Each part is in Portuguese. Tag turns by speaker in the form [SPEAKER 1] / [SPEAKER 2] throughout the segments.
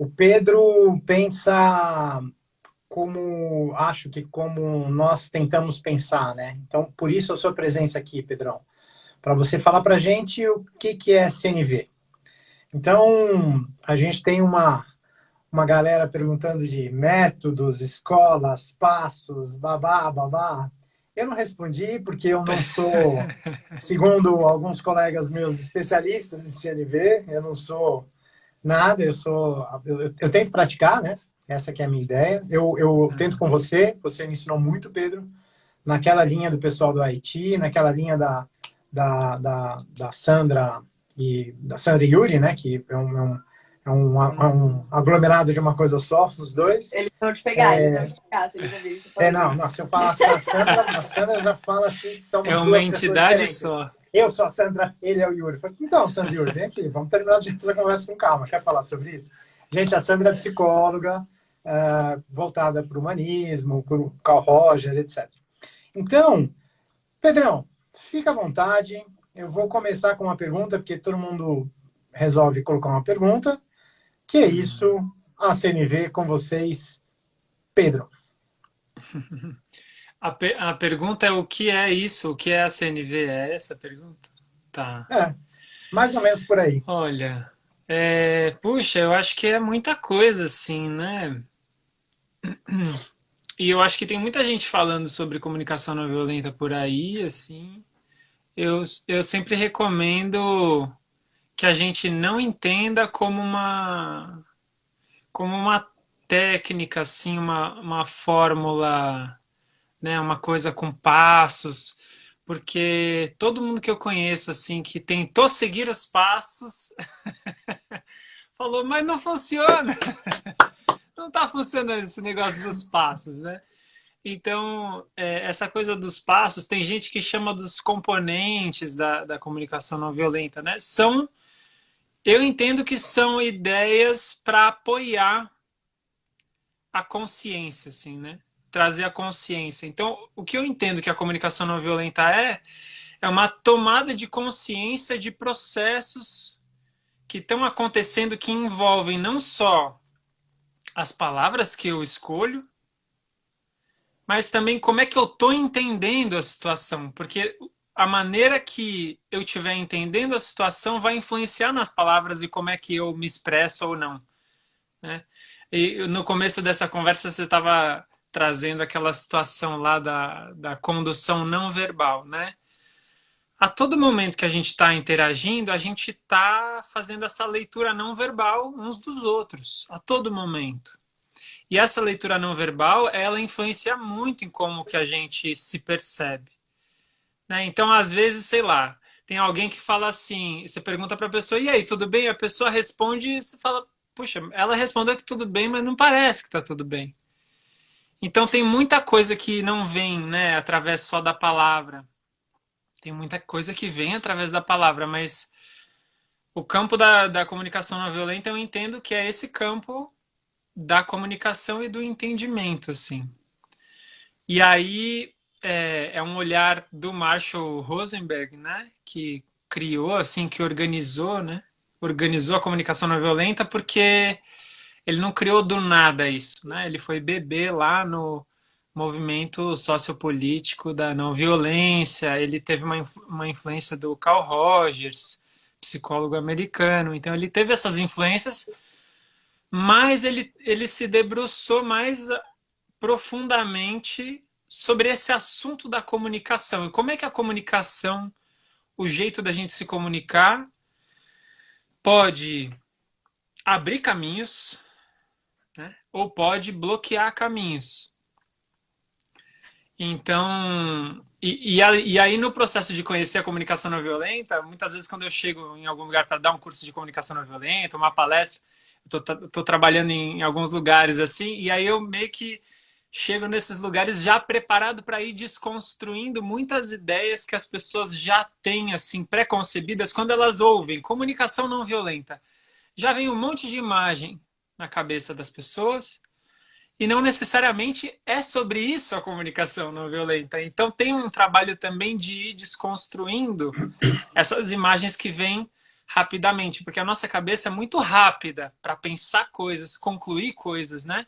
[SPEAKER 1] O Pedro pensa como nós tentamos pensar, né? Então, por isso a sua presença aqui, Pedrão, para você falar para a gente o que é CNV. Então, a gente tem uma galera perguntando de métodos, escolas, passos, babá, babá. Eu não respondi porque eu não sou, segundo alguns colegas meus especialistas em CNV, eu não sou nada, eu tento praticar, né? Essa que é a minha ideia. Eu tento com você me ensinou muito, Pedro, naquela linha do pessoal do Haiti, naquela linha da Sandra da Sandra e Yuri, né? Que é um aglomerado de uma coisa só, os dois.
[SPEAKER 2] Eles vão te pegar, eles vão te pegar se eles ouvirem você falando
[SPEAKER 1] Não,
[SPEAKER 2] isso.
[SPEAKER 1] não, se eu falasse da Sandra, a Sandra já fala assim,
[SPEAKER 3] É
[SPEAKER 1] somos
[SPEAKER 3] uma
[SPEAKER 1] duas pessoas
[SPEAKER 3] entidade
[SPEAKER 1] diferentes.
[SPEAKER 3] só.
[SPEAKER 1] Eu sou a Sandra, ele é o Yuri. Eu falei, então, Sandra e Yuri, vem aqui, vamos terminar de essa conversa com calma. Quer falar sobre isso? Gente, a Sandra é psicóloga, voltada para o humanismo, para o Carl Roger, etc. Então, Pedrão, fica à vontade. Eu vou começar com uma pergunta, porque todo mundo resolve colocar uma pergunta. Que é isso, a CNV com vocês, Pedro.
[SPEAKER 3] A pergunta é o que é isso? O que é a CNV? É essa a pergunta? Tá.
[SPEAKER 1] Mais ou menos por aí.
[SPEAKER 3] Olha, puxa, eu acho que é muita coisa, assim, né? E eu acho que tem muita gente falando sobre comunicação não violenta por aí, assim. Eu sempre recomendo que a gente não entenda como uma técnica, assim, uma fórmula, né, uma coisa com passos, porque todo mundo que eu conheço, assim, que tentou seguir os passos, falou, mas não funciona, não está funcionando esse negócio dos passos, né? Então, essa coisa dos passos, tem gente que chama dos componentes da comunicação não violenta, né? Eu entendo que são ideias para apoiar a consciência, assim, né? Trazer a consciência. Então, o que eu entendo que a comunicação não violenta é uma tomada de consciência de processos que estão acontecendo que envolvem não só as palavras que eu escolho, mas também como é que eu estou entendendo a situação, porque a maneira que eu estiver entendendo a situação vai influenciar nas palavras e como é que eu me expresso ou não, né? E no começo dessa conversa você estava trazendo aquela situação lá da condução não verbal, né? A todo momento que a gente está interagindo, a gente está fazendo essa leitura não verbal uns dos outros, a todo momento. E essa leitura não verbal, ela influencia muito em como que a gente se percebe, né? Então, às vezes, sei lá, tem alguém que fala assim, você pergunta para a pessoa, e aí, tudo bem? A pessoa responde e você fala, puxa, ela respondeu que tudo bem, mas não parece que está tudo bem. Então, tem muita coisa que não vem, né, através só da palavra. Tem muita coisa que vem através da palavra, mas o campo da comunicação não violenta eu entendo que é esse campo da comunicação e do entendimento, assim. E aí é um olhar do Marshall Rosenberg, né, que criou, assim, que organizou, né, organizou a comunicação não violenta, porque ele não criou do nada isso, né, ele foi bebê lá no movimento sociopolítico da não violência, ele teve uma influência do Carl Rogers, psicólogo americano, então ele teve essas influências, mas ele se debruçou mais profundamente sobre esse assunto da comunicação e como é que a comunicação, o jeito da gente se comunicar, pode abrir caminhos, né, ou pode bloquear caminhos. Então, e aí no processo de conhecer a comunicação não violenta, muitas vezes quando eu chego em algum lugar para dar um curso de comunicação não violenta, uma palestra, eu tô trabalhando em alguns lugares assim, e aí eu meio que chego nesses lugares já preparado para ir desconstruindo muitas ideias que as pessoas já têm assim pré-concebidas quando elas ouvem comunicação não violenta. Já vem um monte de imagem na cabeça das pessoas e não necessariamente é sobre isso a comunicação não violenta. Então tem um trabalho também de ir desconstruindo essas imagens que vêm rapidamente, porque a nossa cabeça é muito rápida para pensar coisas, concluir coisas, né?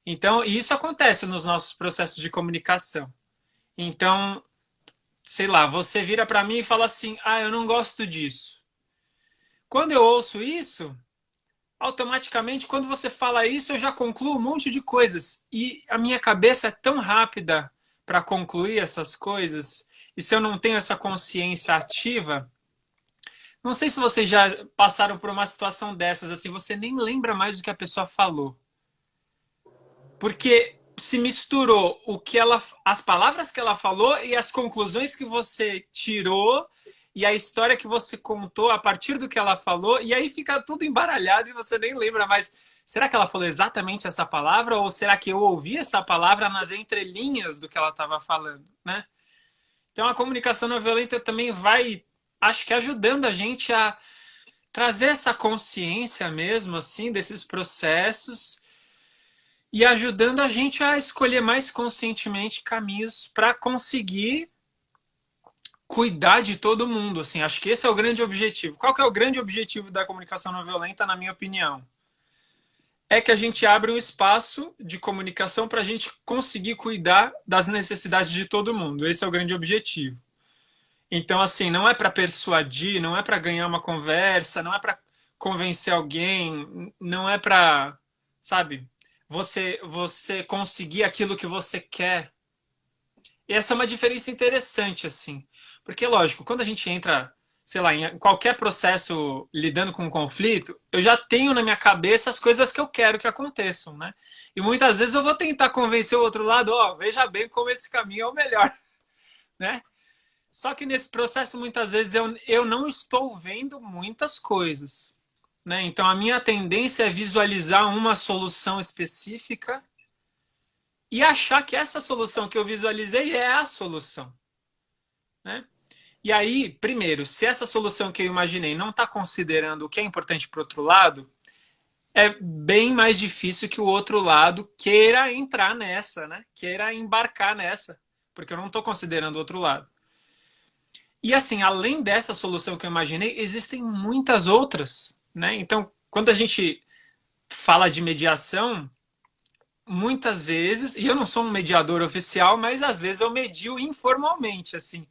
[SPEAKER 3] Então, isso acontece nos nossos processos de comunicação. Então, sei lá, você vira para mim e fala assim: "Ah, eu não gosto disso". Quando eu ouço isso, automaticamente, quando você fala isso, eu já concluo um monte de coisas. E a minha cabeça é tão rápida para concluir essas coisas. E se eu não tenho essa consciência ativa, não sei se vocês já passaram por uma situação dessas, assim, você nem lembra mais do que a pessoa falou. Porque se misturou as palavras que ela falou e as conclusões que você tirou e a história que você contou a partir do que ela falou, e aí fica tudo embaralhado e você nem lembra mais. Será que ela falou exatamente essa palavra ou será que eu ouvi essa palavra nas entrelinhas do que ela estava falando, né? Então a comunicação não violenta também vai, acho que ajudando a gente a trazer essa consciência mesmo assim desses processos e ajudando a gente a escolher mais conscientemente caminhos para conseguir cuidar de todo mundo. Assim, acho que esse é o grande objetivo. Qual que é o grande objetivo da comunicação não violenta, na minha opinião? É que a gente abre um espaço de comunicação para a gente conseguir cuidar das necessidades de todo mundo. Esse é o grande objetivo. Então, assim, não é para persuadir, não é para ganhar uma conversa, não é para convencer alguém, não é para, sabe, você conseguir aquilo que você quer. E essa é uma diferença interessante, assim. Porque, lógico, quando a gente entra, sei lá, em qualquer processo lidando com um conflito, eu já tenho na minha cabeça as coisas que eu quero que aconteçam, né? E muitas vezes eu vou tentar convencer o outro lado, ó, veja bem como esse caminho é o melhor, né? Só que nesse processo, muitas vezes, eu não estou vendo muitas coisas, né? Então, a minha tendência é visualizar uma solução específica e achar que essa solução que eu visualizei é a solução, né? E aí, primeiro, se essa solução que eu imaginei não está considerando o que é importante para o outro lado, é bem mais difícil que o outro lado queira entrar nessa, né? Queira embarcar nessa, porque eu não estou considerando o outro lado. E assim, além dessa solução que eu imaginei, existem muitas outras, né? Então, quando a gente fala de mediação, muitas vezes, e eu não sou um mediador oficial, mas às vezes eu medio informalmente, assim.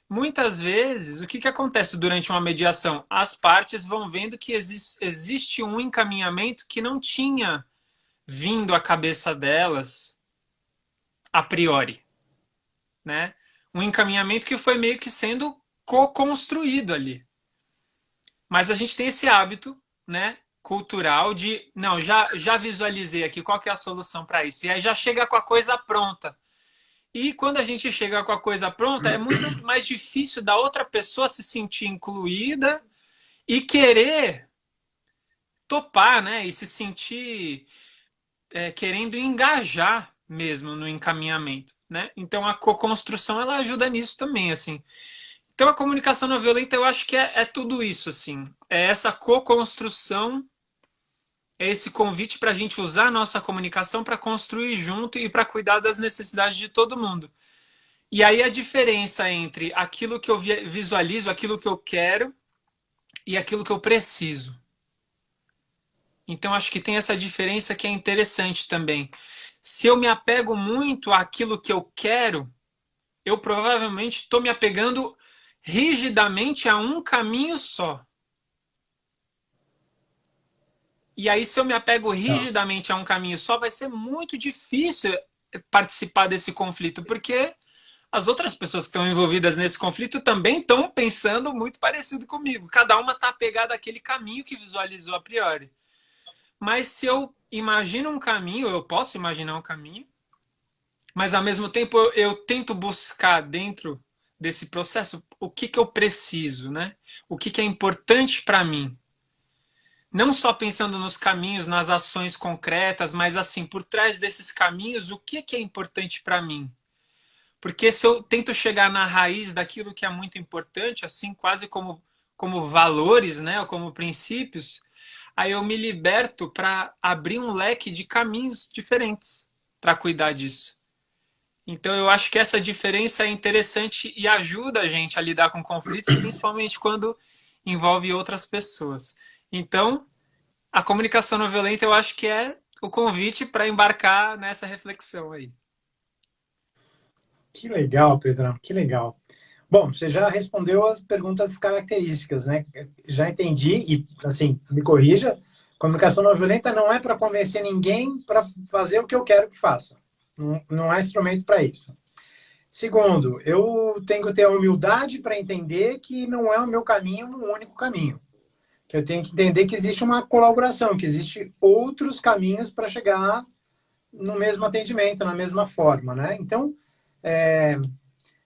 [SPEAKER 3] Muitas vezes, o que acontece durante uma mediação? As partes vão vendo que existe um encaminhamento que não tinha vindo à cabeça delas a priori, né? Um encaminhamento que foi meio que sendo co-construído ali. Mas a gente tem esse hábito, né, cultural de, não, já visualizei aqui qual que é a solução para isso. E aí já chega com a coisa pronta. E quando a gente chega com a coisa pronta, é muito mais difícil da outra pessoa se sentir incluída e querer topar, né? E se sentir querendo engajar mesmo no encaminhamento, né? Então a co-construção ela ajuda nisso também, assim. Então a comunicação não violenta eu acho que é tudo isso, assim. É essa co-construção, é esse convite para a gente usar a nossa comunicação para construir junto e para cuidar das necessidades de todo mundo. E aí a diferença entre aquilo que eu visualizo, aquilo que eu quero e aquilo que eu preciso. Então acho que tem essa diferença que é interessante também. Se eu me apego muito àquilo que eu quero, eu provavelmente estou me apegando rigidamente a um caminho só. E aí, se eu me apego rigidamente a um caminho só, vai ser muito difícil participar desse conflito, porque as outras pessoas que estão envolvidas nesse conflito também estão pensando muito parecido comigo. Cada uma está apegada àquele caminho que visualizou a priori. Mas se eu imagino um caminho, eu posso imaginar um caminho, mas ao mesmo tempo eu tento buscar dentro desse processo o que eu preciso, né? O que é importante para mim. Não só pensando nos caminhos, nas ações concretas, mas assim, por trás desses caminhos, o que é importante para mim? Porque se eu tento chegar na raiz daquilo que é muito importante, assim, quase como valores, né, ou como princípios, aí eu me liberto para abrir um leque de caminhos diferentes para cuidar disso. Então eu acho que essa diferença é interessante e ajuda a gente a lidar com conflitos, principalmente quando envolve outras pessoas. Então, a comunicação não violenta eu acho que é o convite para embarcar nessa reflexão aí.
[SPEAKER 1] Que legal, Pedrão, que legal. Bom, você já respondeu as perguntas características, né? Já entendi e, assim, me corrija, comunicação não violenta não é para convencer ninguém para fazer o que eu quero que faça. Não, não é instrumento para isso. Segundo, eu tenho que ter a humildade para entender que não é o meu caminho o único caminho. Que eu tenho que entender que existe uma colaboração, que existe outros caminhos para chegar no mesmo atendimento, na mesma forma, né? Então,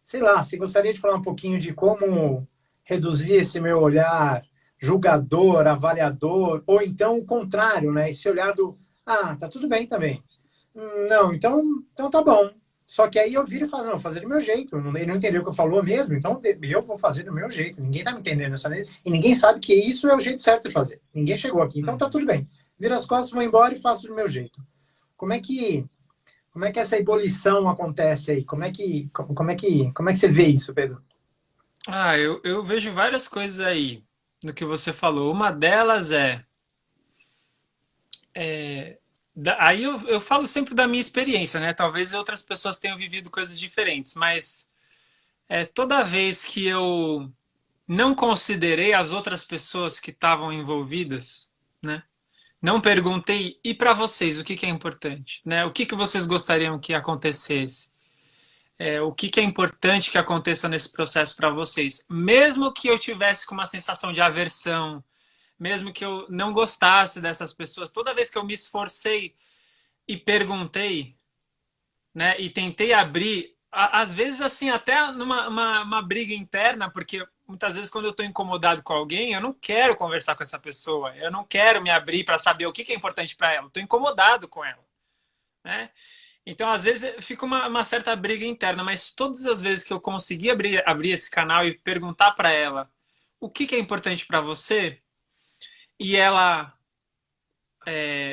[SPEAKER 1] sei lá, você gostaria de falar um pouquinho de como reduzir esse meu olhar julgador, avaliador, ou então o contrário, né? Esse olhar do, tá tudo bem também. Não, então tá bom. Só que aí eu viro e falo, não, vou fazer do meu jeito. Ele não entendeu o que eu falou mesmo, então eu vou fazer do meu jeito. Ninguém tá me entendendo nessa vez. E ninguém sabe que isso é o jeito certo de fazer. Ninguém chegou aqui, então tá tudo bem. Vira as costas, vou embora e faço do meu jeito. Como é que essa ebulição acontece aí? Como é que você vê isso, Pedro?
[SPEAKER 3] Eu vejo várias coisas aí no que você falou. Uma delas aí eu falo sempre da minha experiência, né? Talvez outras pessoas tenham vivido coisas diferentes, mas toda vez que eu não considerei as outras pessoas que estavam envolvidas, né? Não perguntei, e para vocês, o que que é importante? Né? O que que vocês gostariam que acontecesse? O que que é importante que aconteça nesse processo para vocês? Mesmo que eu tivesse com uma sensação de aversão, mesmo que eu não gostasse dessas pessoas, toda vez que eu me esforcei e perguntei, né, e tentei abrir, às vezes assim, até numa uma briga interna, porque muitas vezes quando eu estou incomodado com alguém, eu não quero conversar com essa pessoa, eu não quero me abrir para saber o que que é importante para ela, estou incomodado com ela, né? Então, às vezes, fica uma certa briga interna, mas todas as vezes que eu consegui abrir esse canal e perguntar para ela o que que é importante para você, e ela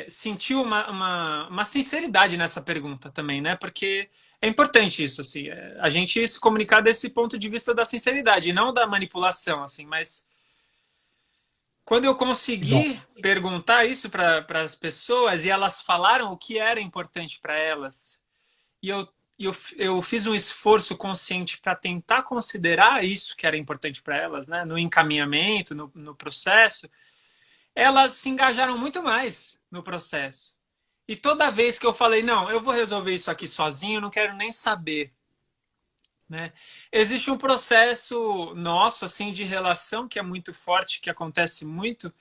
[SPEAKER 3] sentiu uma sinceridade nessa pergunta também, né? Porque é importante isso, assim, a gente se comunicar desse ponto de vista da sinceridade, e não da manipulação, assim, mas quando eu
[SPEAKER 1] Bom,
[SPEAKER 3] consegui perguntar isso para as pessoas e elas falaram o que era importante para elas, e eu fiz um esforço consciente para tentar considerar isso que era importante para elas, né? No encaminhamento, no processo, elas se engajaram muito mais no processo. E toda vez que eu falei, não, eu vou resolver isso aqui sozinho, eu não quero nem saber, né? Existe um processo nosso, assim, de relação que é muito forte, que acontece muito,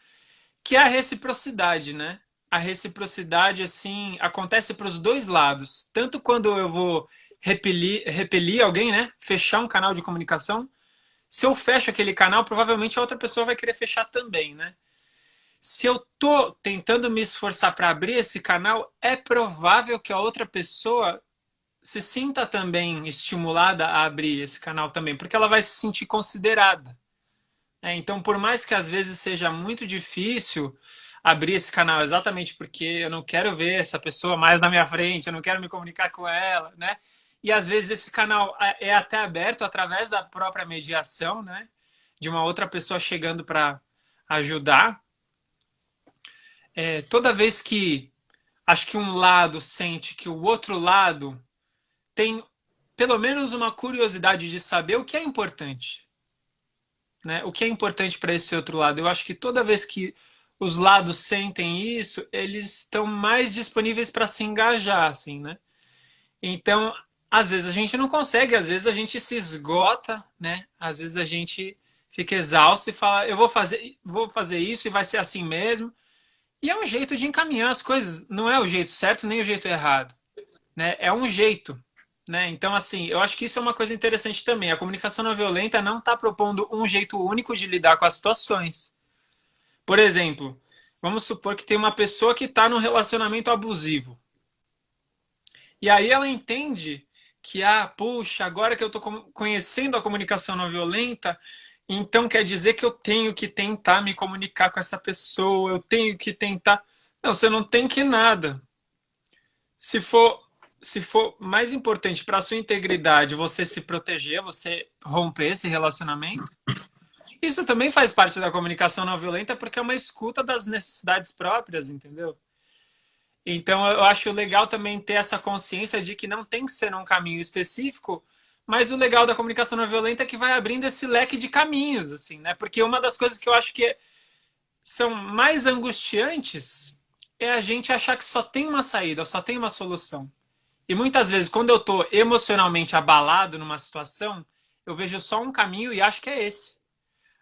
[SPEAKER 3] que é a reciprocidade, né? A reciprocidade, assim, acontece para os dois lados. Tanto quando eu vou repelir alguém, né? Fechar um canal de comunicação. Se eu fecho aquele canal, provavelmente a outra pessoa vai querer fechar também, né? Se eu tô tentando me esforçar para abrir esse canal, é provável que a outra pessoa se sinta também estimulada a abrir esse canal também, porque ela vai se sentir considerada. Então, por mais que às vezes seja muito difícil abrir esse canal exatamente porque eu não quero ver essa pessoa mais na minha frente, eu não quero me comunicar com ela, né? E às vezes esse canal é até aberto através da própria mediação, né? De uma outra pessoa chegando para ajudar. Toda vez que acho que um lado sente que o outro lado tem pelo menos uma curiosidade de saber o que é importante, né? O que é importante para esse outro lado. Eu acho que toda vez que os lados sentem isso, eles estão mais disponíveis para se engajar, assim, né? Então, às vezes a gente não consegue, às vezes a gente se esgota, né? Às vezes a gente fica exausto e fala, eu vou fazer isso e vai ser assim mesmo. E é um jeito de encaminhar as coisas, não é o jeito certo nem o jeito errado, né? É um jeito, né? Então, assim, eu acho que isso é uma coisa interessante também. A comunicação não violenta não está propondo um jeito único de lidar com as situações. Por exemplo, vamos supor que tem uma pessoa que está num relacionamento abusivo. E aí ela entende que, puxa, agora que eu estou conhecendo a comunicação não violenta, então quer dizer que eu tenho que tentar me comunicar com essa pessoa, eu tenho que tentar. Não, você não tem que nada. Se for, se for mais importante para a sua integridade você se proteger, você romper esse relacionamento, Isso também faz parte da comunicação não violenta, porque é uma escuta das necessidades próprias, entendeu? Então, eu acho legal também ter essa consciência de que não tem que ser um caminho específico, mas o legal da comunicação não violenta é que vai abrindo esse leque de caminhos, assim, né? Porque uma das coisas que eu acho que são mais angustiantes é a gente achar que só tem uma saída, só tem uma solução. E muitas vezes, quando eu estou emocionalmente abalado numa situação, eu vejo só um caminho e acho que é esse.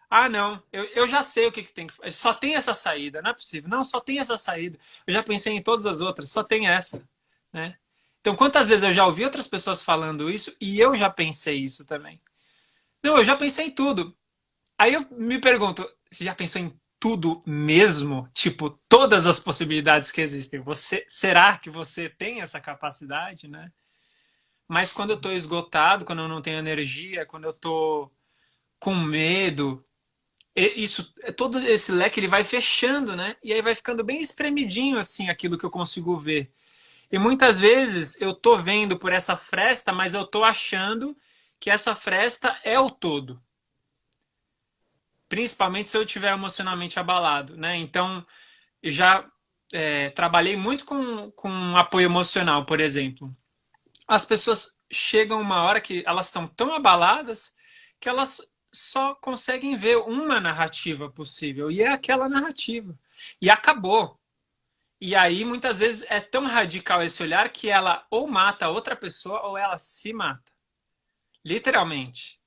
[SPEAKER 3] Ah, não, eu já sei o que tem que fazer. Só tem essa saída, não é possível. Não, só tem essa saída. Eu já pensei em todas as outras, só tem essa, né? Então, quantas vezes eu já ouvi outras pessoas falando isso e eu já pensei isso também? Não, eu já pensei em tudo. Aí eu me pergunto, você já pensou em tudo mesmo? Tipo, todas as possibilidades que existem. Será que você tem essa capacidade, né? Mas quando eu tô esgotado, quando eu não tenho energia, quando eu tô com medo, isso, todo esse leque ele vai fechando, né? E aí vai ficando bem espremidinho assim aquilo que eu consigo ver. E muitas vezes eu tô vendo por essa fresta, mas eu tô achando que essa fresta é o todo. Principalmente se eu estiver emocionalmente abalado, né? Então, eu já trabalhei muito com apoio emocional, por exemplo. As pessoas chegam uma hora que elas estão tão abaladas que elas só conseguem ver uma narrativa possível, e é aquela narrativa. E acabou. E aí, muitas vezes, é tão radical esse olhar que ela ou mata outra pessoa ou ela se mata. Literalmente.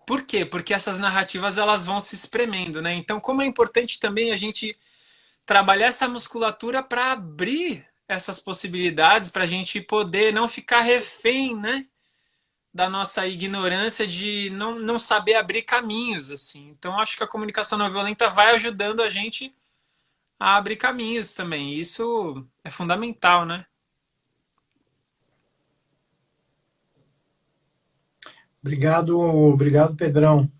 [SPEAKER 3] Por quê? Porque essas narrativas elas vão se espremendo, né? Então, como é importante também a gente trabalhar essa musculatura para abrir essas possibilidades, para a gente poder não ficar refém, né? Da nossa ignorância de não saber abrir caminhos, assim. Então, acho que a comunicação não violenta vai ajudando a gente a abrir caminhos também. Isso é fundamental, né?
[SPEAKER 1] Obrigado, obrigado, Pedrão.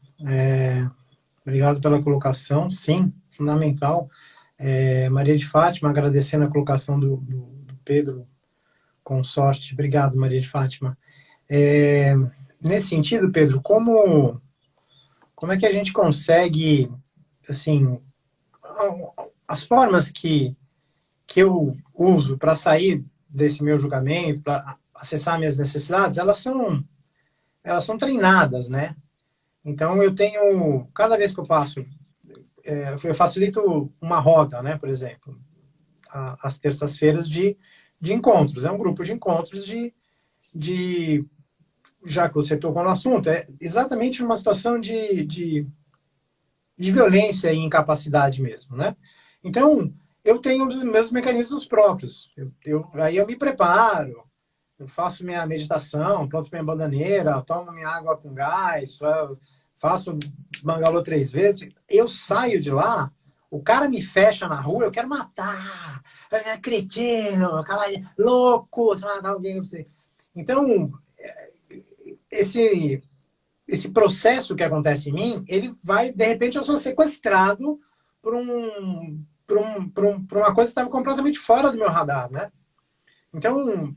[SPEAKER 1] Obrigado pela colocação. Sim, fundamental. Maria de Fátima, agradecendo a colocação do Pedro Consorte. Obrigado, Maria de Fátima. Nesse sentido, Pedro, como é que a gente consegue, assim, as formas que eu uso para sair desse meu julgamento, para acessar minhas necessidades, elas são treinadas, né? Então eu tenho, cada vez que eu passo, eu facilito uma roda, né? Por exemplo, às terças-feiras de encontros. É um grupo de encontros de já que você tocou no assunto, é exatamente numa situação de violência e incapacidade mesmo, né? Então, eu tenho os meus mecanismos próprios. Aí eu me preparo, eu faço minha meditação, planto minha bananeira, tomo minha água com gás, faço bangalô 3 vezes. Eu saio de lá, o cara me fecha na rua, eu quero matar. Cretino, louco, você vai matar alguém. Então, esse esse processo que acontece em mim, ele vai, de repente, eu sou sequestrado por uma coisa que estava completamente fora do meu radar, né? Então,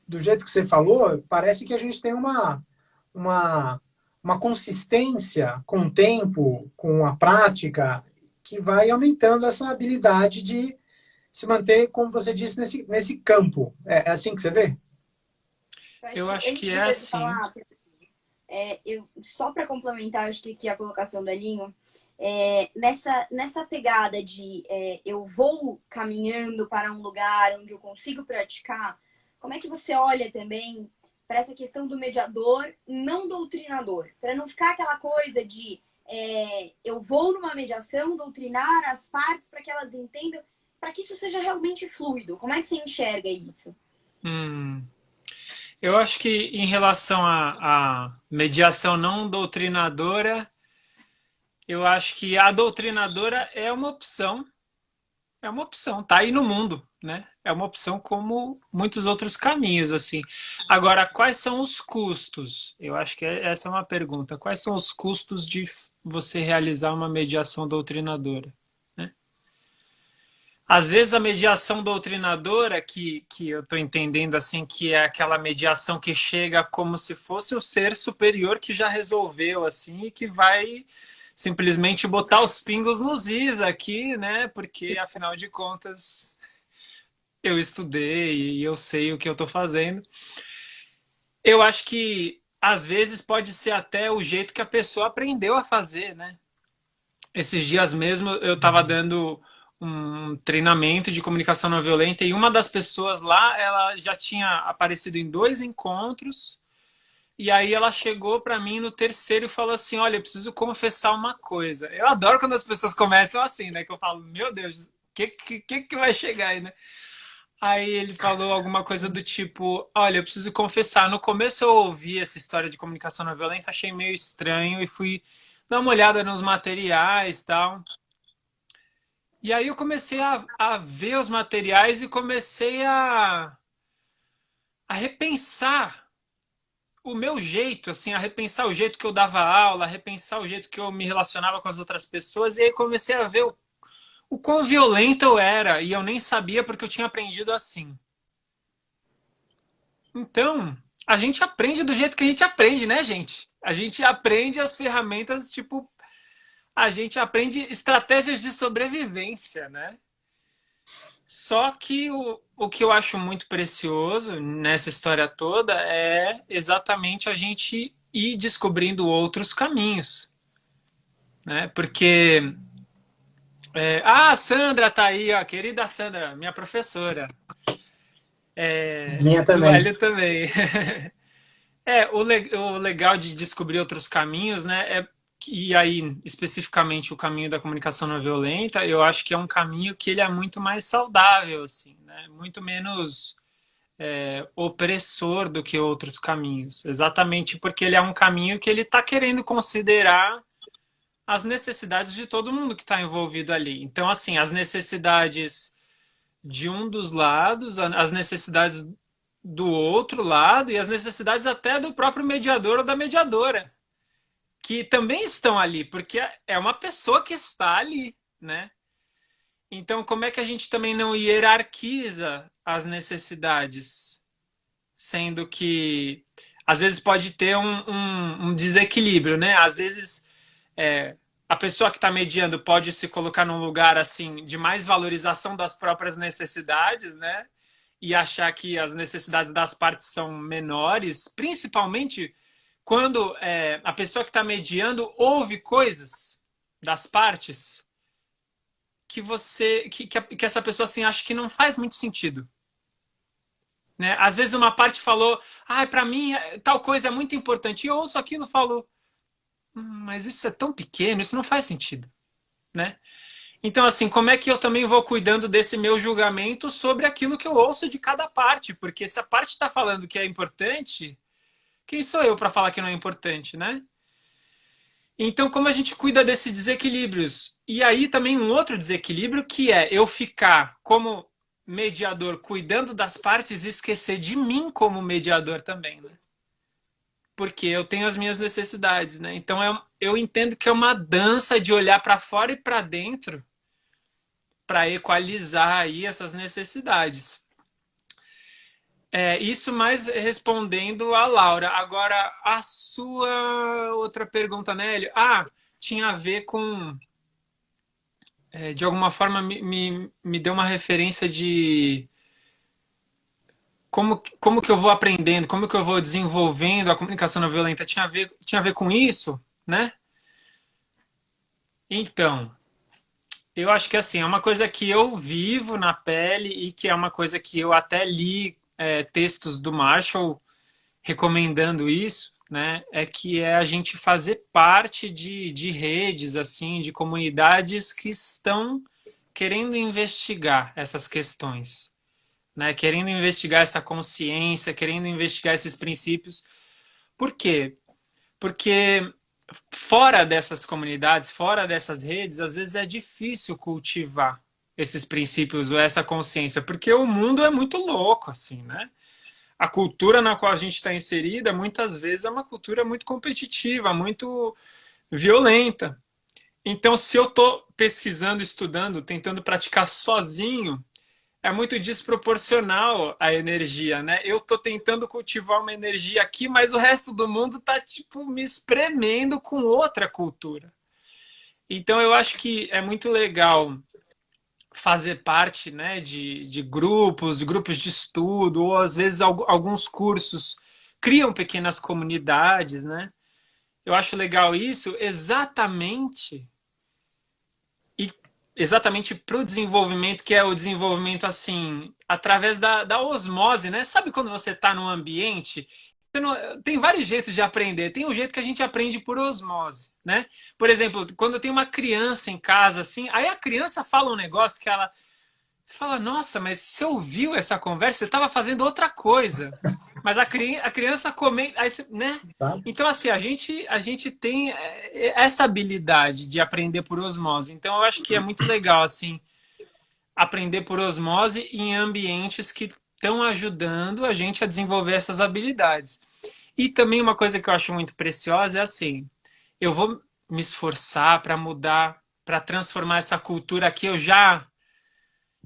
[SPEAKER 1] do jeito que você falou, parece que a gente tem uma, uma consistência com o tempo, com a prática, que vai aumentando essa habilidade de se manter, como você disse, nesse campo. É assim que você vê?
[SPEAKER 3] Eu acho
[SPEAKER 2] Antes
[SPEAKER 3] que
[SPEAKER 2] do
[SPEAKER 3] é
[SPEAKER 2] Pedro
[SPEAKER 3] assim.
[SPEAKER 2] falar, só para complementar, acho que aqui a colocação do Elinho, nessa pegada de eu vou caminhando para um lugar onde eu consigo praticar, como é que você olha também para essa questão do mediador não doutrinador? Para não ficar aquela coisa de eu vou numa mediação doutrinar as partes para que elas entendam, para que isso seja realmente fluido. Como é que você enxerga isso?
[SPEAKER 3] Eu acho que em relação à mediação não doutrinadora, eu acho que a doutrinadora é uma opção, tá aí no mundo, né? É uma opção como muitos outros caminhos, assim. Agora, quais são os custos? Eu acho que essa é uma pergunta. Quais são os custos de você realizar uma mediação doutrinadora, né? às vezes a mediação doutrinadora, que eu estou entendendo assim, que é aquela mediação que chega como se fosse o ser superior que já resolveu, assim, e que vai simplesmente botar os pingos nos is aqui, né? Porque, afinal de contas, eu estudei e eu sei o que eu estou fazendo. Eu acho que, às vezes, pode ser até o jeito que a pessoa aprendeu a fazer, né? Esses dias mesmo eu estava dando um treinamento de comunicação não violenta e uma das pessoas lá, ela já tinha aparecido em 2 encontros e aí ela chegou para mim no terceiro e falou assim, olha, eu preciso confessar uma coisa. Eu adoro quando as pessoas começam assim, né? Que eu falo, meu Deus, o que vai chegar aí, né? Aí ele falou alguma coisa do tipo, olha, eu preciso confessar, no começo eu ouvi essa história de comunicação não violenta, achei meio estranho e fui dar uma olhada nos materiais e tal. E aí eu comecei a ver os materiais e comecei a repensar o meu jeito, assim, a repensar o jeito que eu dava aula, a repensar o jeito que eu me relacionava com as outras pessoas, e aí comecei a ver o quão violento eu era, e eu nem sabia porque eu tinha aprendido assim. Então, a gente aprende do jeito que a gente aprende, né, gente? A gente aprende as ferramentas, tipo, a gente aprende estratégias de sobrevivência, né? Só que o que eu acho muito precioso nessa história toda é exatamente a gente ir descobrindo outros caminhos, né? Porque a Sandra tá aí, ó, querida Sandra, minha professora,
[SPEAKER 1] Minha
[SPEAKER 3] do
[SPEAKER 1] também.
[SPEAKER 3] Hélio também. O legal de descobrir outros caminhos, né? E aí, especificamente, o caminho da comunicação não violenta, eu acho que é um caminho que ele é muito mais saudável, assim, né? Muito menos opressor do que outros caminhos. Exatamente porque ele é um caminho que ele está querendo considerar as necessidades de todo mundo que está envolvido ali. Então, assim, as necessidades de um dos lados, as necessidades do outro lado e as necessidades até do próprio mediador ou da mediadora, que também estão ali, porque é uma pessoa que está ali, né? Então, como é que a gente também não hierarquiza as necessidades? Sendo que, às vezes, pode ter um desequilíbrio, né? Às vezes, a pessoa que está mediando pode se colocar num lugar, assim, de mais valorização das próprias necessidades, né? E achar que as necessidades das partes são menores, principalmente quando a pessoa que está mediando ouve coisas das partes que essa pessoa assim acha que não faz muito sentido, né? Às vezes uma parte falou, para mim tal coisa é muito importante, e eu ouço aquilo e falo, mas isso é tão pequeno, isso não faz sentido, né? Então, assim, como é que eu também vou cuidando desse meu julgamento sobre aquilo que eu ouço de cada parte? Porque se a parte está falando que é importante, quem sou eu para falar que não é importante, né? Então, como a gente cuida desses desequilíbrios? E aí também um outro desequilíbrio que é eu ficar como mediador cuidando das partes e esquecer de mim como mediador também, né? Porque eu tenho as minhas necessidades, né? Então eu entendo que é uma dança de olhar para fora e para dentro para equalizar aí essas necessidades. Isso mais respondendo a Laura. Agora, a sua outra pergunta, Nélio? Tinha a ver com... de alguma forma, me deu uma referência de como que eu vou aprendendo, como que eu vou desenvolvendo a comunicação não violenta. Tinha a ver com isso, né? Então, eu acho que assim, é uma coisa que eu vivo na pele e que é uma coisa que eu até li textos do Marshall recomendando isso, né? É que é a gente fazer parte de redes, assim, de comunidades que estão querendo investigar essas questões, né? Querendo investigar essa consciência, querendo investigar esses princípios. Por quê? Porque fora dessas comunidades, fora dessas redes, às vezes é difícil cultivar esses princípios ou essa consciência, porque o mundo é muito louco, assim, né? A cultura na qual a gente está inserida, muitas vezes, é uma cultura muito competitiva, muito violenta. Então, se eu estou pesquisando, estudando, tentando praticar sozinho, é muito desproporcional a energia, né? Eu tô tentando cultivar uma energia aqui, mas o resto do mundo tá, tipo, me espremendo com outra cultura. Então, eu acho que é muito legal fazer parte, né, de grupos de estudo, ou às vezes alguns cursos criam pequenas comunidades, né? Eu acho legal isso exatamente para o desenvolvimento, que é o desenvolvimento assim, através da osmose, né? Sabe quando você está num ambiente, tem vários jeitos de aprender. Tem um jeito que a gente aprende por osmose, né? Por exemplo, quando tem uma criança em casa, assim, aí a criança fala um negócio que ela. Você fala, nossa, mas você ouviu essa conversa? Você estava fazendo outra coisa. Mas a criança comenta, aí você, né?
[SPEAKER 1] Tá?
[SPEAKER 3] Então, assim, a gente tem essa habilidade de aprender por osmose. Então, eu acho que é muito legal, assim, aprender por osmose em ambientes que estão ajudando a gente a desenvolver essas habilidades. E também uma coisa que eu acho muito preciosa é assim, eu vou me esforçar para mudar, para transformar essa cultura que eu já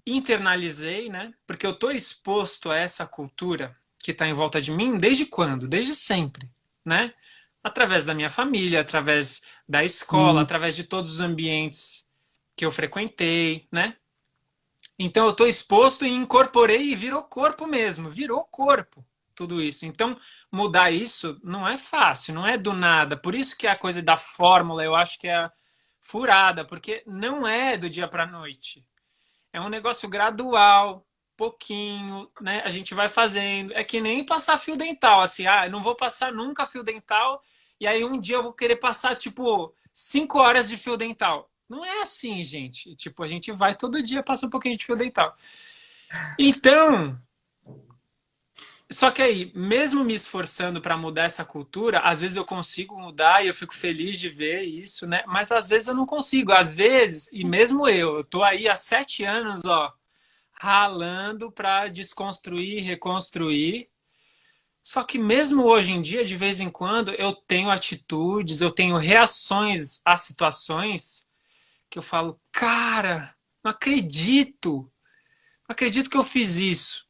[SPEAKER 3] internalizei, né? Porque eu estou exposto a essa cultura que está em volta de mim desde quando? Desde sempre, né? Através da minha família, através da escola,
[SPEAKER 1] Hum.
[SPEAKER 3] através de todos os ambientes que eu frequentei, né? Então eu estou exposto e incorporei e virou corpo mesmo, virou corpo tudo isso. Então mudar isso não é fácil, não é do nada. Por isso que a coisa da fórmula eu acho que é furada, porque não é do dia para a noite. É um negócio gradual, pouquinho, né? A gente vai fazendo. É que nem passar fio dental, assim, eu não vou passar nunca fio dental, e aí um dia eu vou querer passar, tipo, 5 horas de fio dental. Não é assim, gente. Tipo, a gente vai todo dia, passa um pouquinho de fio dental. Então, só que aí, mesmo me esforçando para mudar essa cultura, às vezes eu consigo mudar e eu fico feliz de ver isso, né? Mas às vezes eu não consigo. Às vezes, e mesmo eu tô aí há 7 anos, ó, ralando para desconstruir, reconstruir. Só que mesmo hoje em dia, de vez em quando, eu tenho atitudes, eu tenho reações a situações que eu falo, cara, não acredito que eu fiz isso.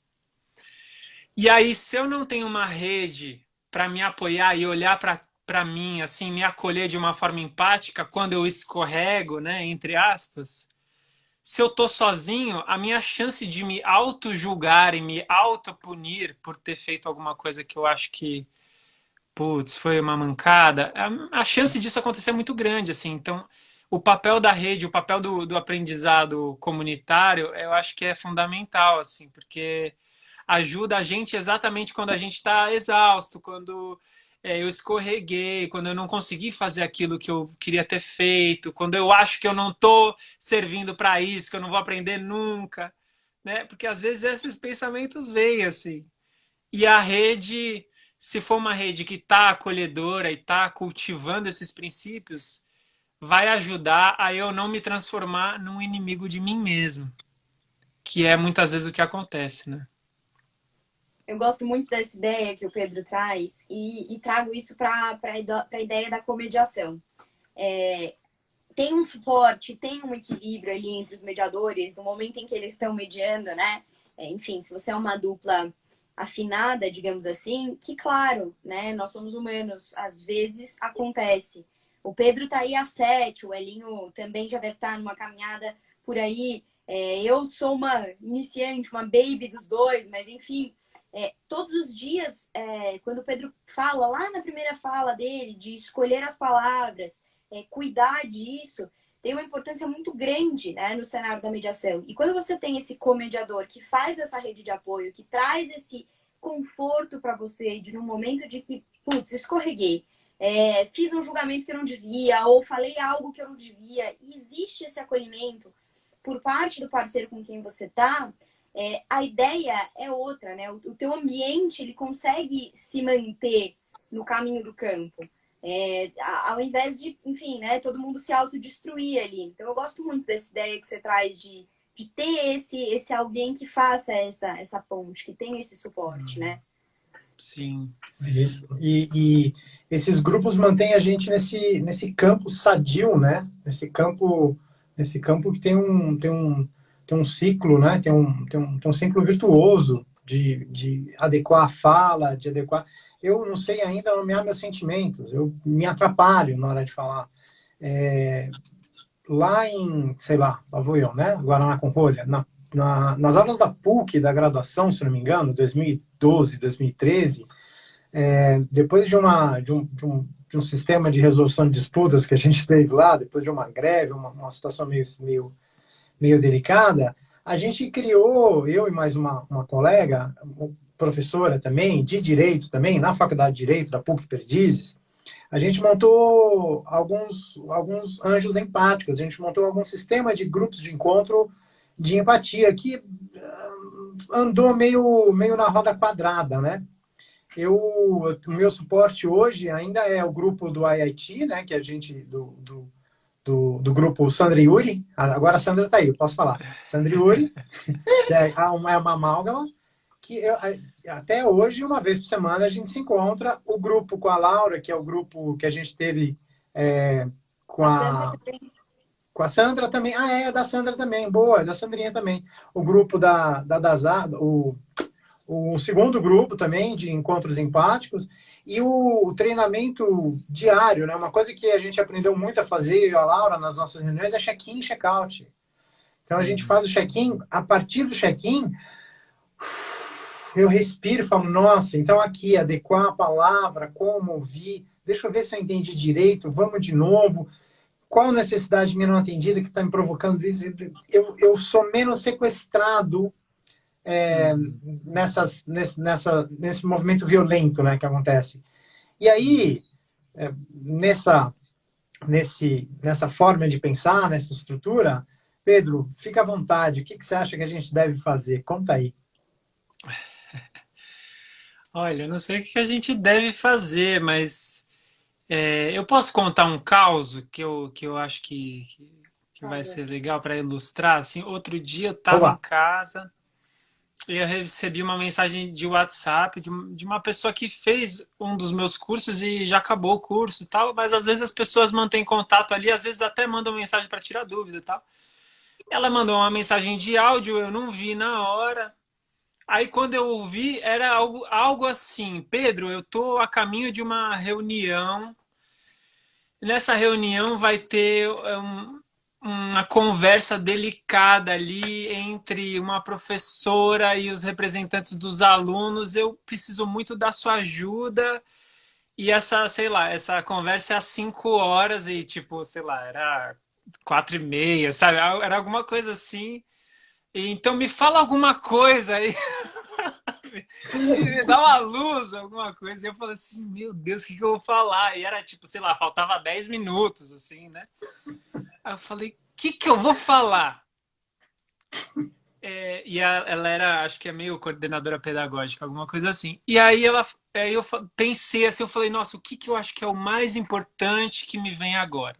[SPEAKER 3] E aí, se eu não tenho uma rede para me apoiar e olhar para mim, assim, me acolher de uma forma empática quando eu escorrego, né, entre aspas, se eu tô sozinho, a minha chance de me auto-julgar e me auto-punir por ter feito alguma coisa que eu acho que, putz, foi uma mancada, a chance disso acontecer é muito grande, assim. Então, o papel da rede, o papel do aprendizado comunitário, eu acho que é fundamental, assim, porque ajuda a gente exatamente quando a gente está exausto, quando eu escorreguei, quando eu não consegui fazer aquilo que eu queria ter feito, quando eu acho que eu não estou servindo para isso, que eu não vou aprender nunca, né? Porque às vezes esses pensamentos vêm assim. E a rede, se for uma rede que está acolhedora e está cultivando esses princípios, vai ajudar a eu não me transformar num inimigo de mim mesmo, que é muitas vezes o que acontece, né?
[SPEAKER 2] Eu gosto muito dessa ideia que o Pedro traz e trago isso para a ideia da comediação. Tem um suporte, tem um equilíbrio ali entre os mediadores, no momento em que eles estão mediando, né? Enfim, se você é uma dupla afinada, digamos assim, que claro, né? Nós somos humanos, às vezes acontece. O Pedro tá aí há 7, o Elinho também já deve estar numa caminhada por aí. Eu sou uma iniciante, uma baby dos dois, mas enfim, todos os dias, quando o Pedro fala lá na primeira fala dele, de escolher as palavras, cuidar disso, tem uma importância muito grande, né, no cenário da mediação. E quando você tem esse comediador que faz essa rede de apoio, que traz esse conforto para você, de num momento de que, putz, escorreguei, fiz um julgamento que eu não devia, ou falei algo que eu não devia, e existe esse acolhimento por parte do parceiro com quem você tá, a ideia é outra, né? O teu ambiente, ele consegue se manter no caminho do campo. Ao invés de, enfim, né, todo mundo se autodestruir ali. Então, eu gosto muito dessa ideia que você traz de ter esse alguém que faça essa ponte, que tem esse suporte, né?
[SPEAKER 3] Sim.
[SPEAKER 1] Isso. E esses grupos mantêm a gente nesse campo sadio, né? Nesse campo Nesse campo que tem um ciclo, né? Tem um ciclo virtuoso de adequar a fala, de adequar. Eu não sei ainda nomear meus sentimentos, eu me atrapalho na hora de falar. É, lá em, sei lá vou eu, né? Guaraná com rolha, nas aulas da PUC, da graduação, se não me engano, 2012, 2013, depois de um sistema de resolução de disputas que a gente teve lá, depois de uma greve, uma situação meio delicada, a gente criou, eu e mais uma colega, professora também, de Direito também, na Faculdade de Direito da PUC Perdizes, a gente montou alguns anjos empáticos, a gente montou algum sistema de grupos de encontro de empatia que andou meio na roda quadrada, né? O meu suporte hoje ainda é o grupo do IIT, né? Que a gente, do grupo Sandra e Yuri. Agora a Sandra está aí, eu posso falar. Sandra e Yuri, que é uma amálgama, que até hoje, uma vez por semana, a gente se encontra. O grupo com a Laura, que é o grupo que a gente teve com com a Sandra também. Ah, da Sandra também. Boa, da Sandrinha também. O grupo da Dazar, o segundo grupo também de encontros empáticos e o treinamento diário, né? Uma coisa que a gente aprendeu muito a fazer, eu e a Laura, nas nossas reuniões, é check-in e check-out. Então a gente faz o check-in, a partir do check-in, eu respiro e falo, nossa, então aqui, adequar a palavra, como ouvir, deixa eu ver se eu entendi direito, vamos de novo. Qual necessidade minha não atendida que está me provocando isso? Eu sou menos sequestrado nesse movimento violento, né, que acontece. E aí, nessa forma de pensar, nessa estrutura, Pedro, fica à vontade. O que você acha que a gente deve fazer? Conta aí.
[SPEAKER 3] Olha, eu não sei o que a gente deve fazer, mas eu posso contar um caos que eu acho que vai ser legal para ilustrar. Assim, outro dia eu estava em
[SPEAKER 1] Olá.
[SPEAKER 3] casa e eu recebi uma mensagem de WhatsApp de uma pessoa que fez um dos meus cursos e já acabou o curso e tal, mas às vezes as pessoas mantêm contato ali, às vezes até mandam mensagem para tirar dúvida e tal. Ela mandou uma mensagem de áudio, eu não vi na hora. Aí quando eu ouvi, era algo assim: Pedro, eu tô a caminho de uma reunião. Nessa reunião vai ter uma conversa delicada ali entre uma professora e os representantes dos alunos. Eu preciso muito da sua ajuda. E essa, sei lá, essa conversa é às 5 horas e, tipo, sei lá, era 4:30, sabe? Era alguma coisa assim. E, então me fala alguma coisa aí. Me dá uma luz, alguma coisa. E eu falei assim, meu Deus, o que eu vou falar? E era tipo, sei lá, faltava 10 minutos, assim, né? Aí eu falei, o que eu vou falar? Ela era, acho que é meio coordenadora pedagógica, alguma coisa assim. E aí eu pensei assim, eu falei, nossa, o que eu acho que é o mais importante que me vem agora?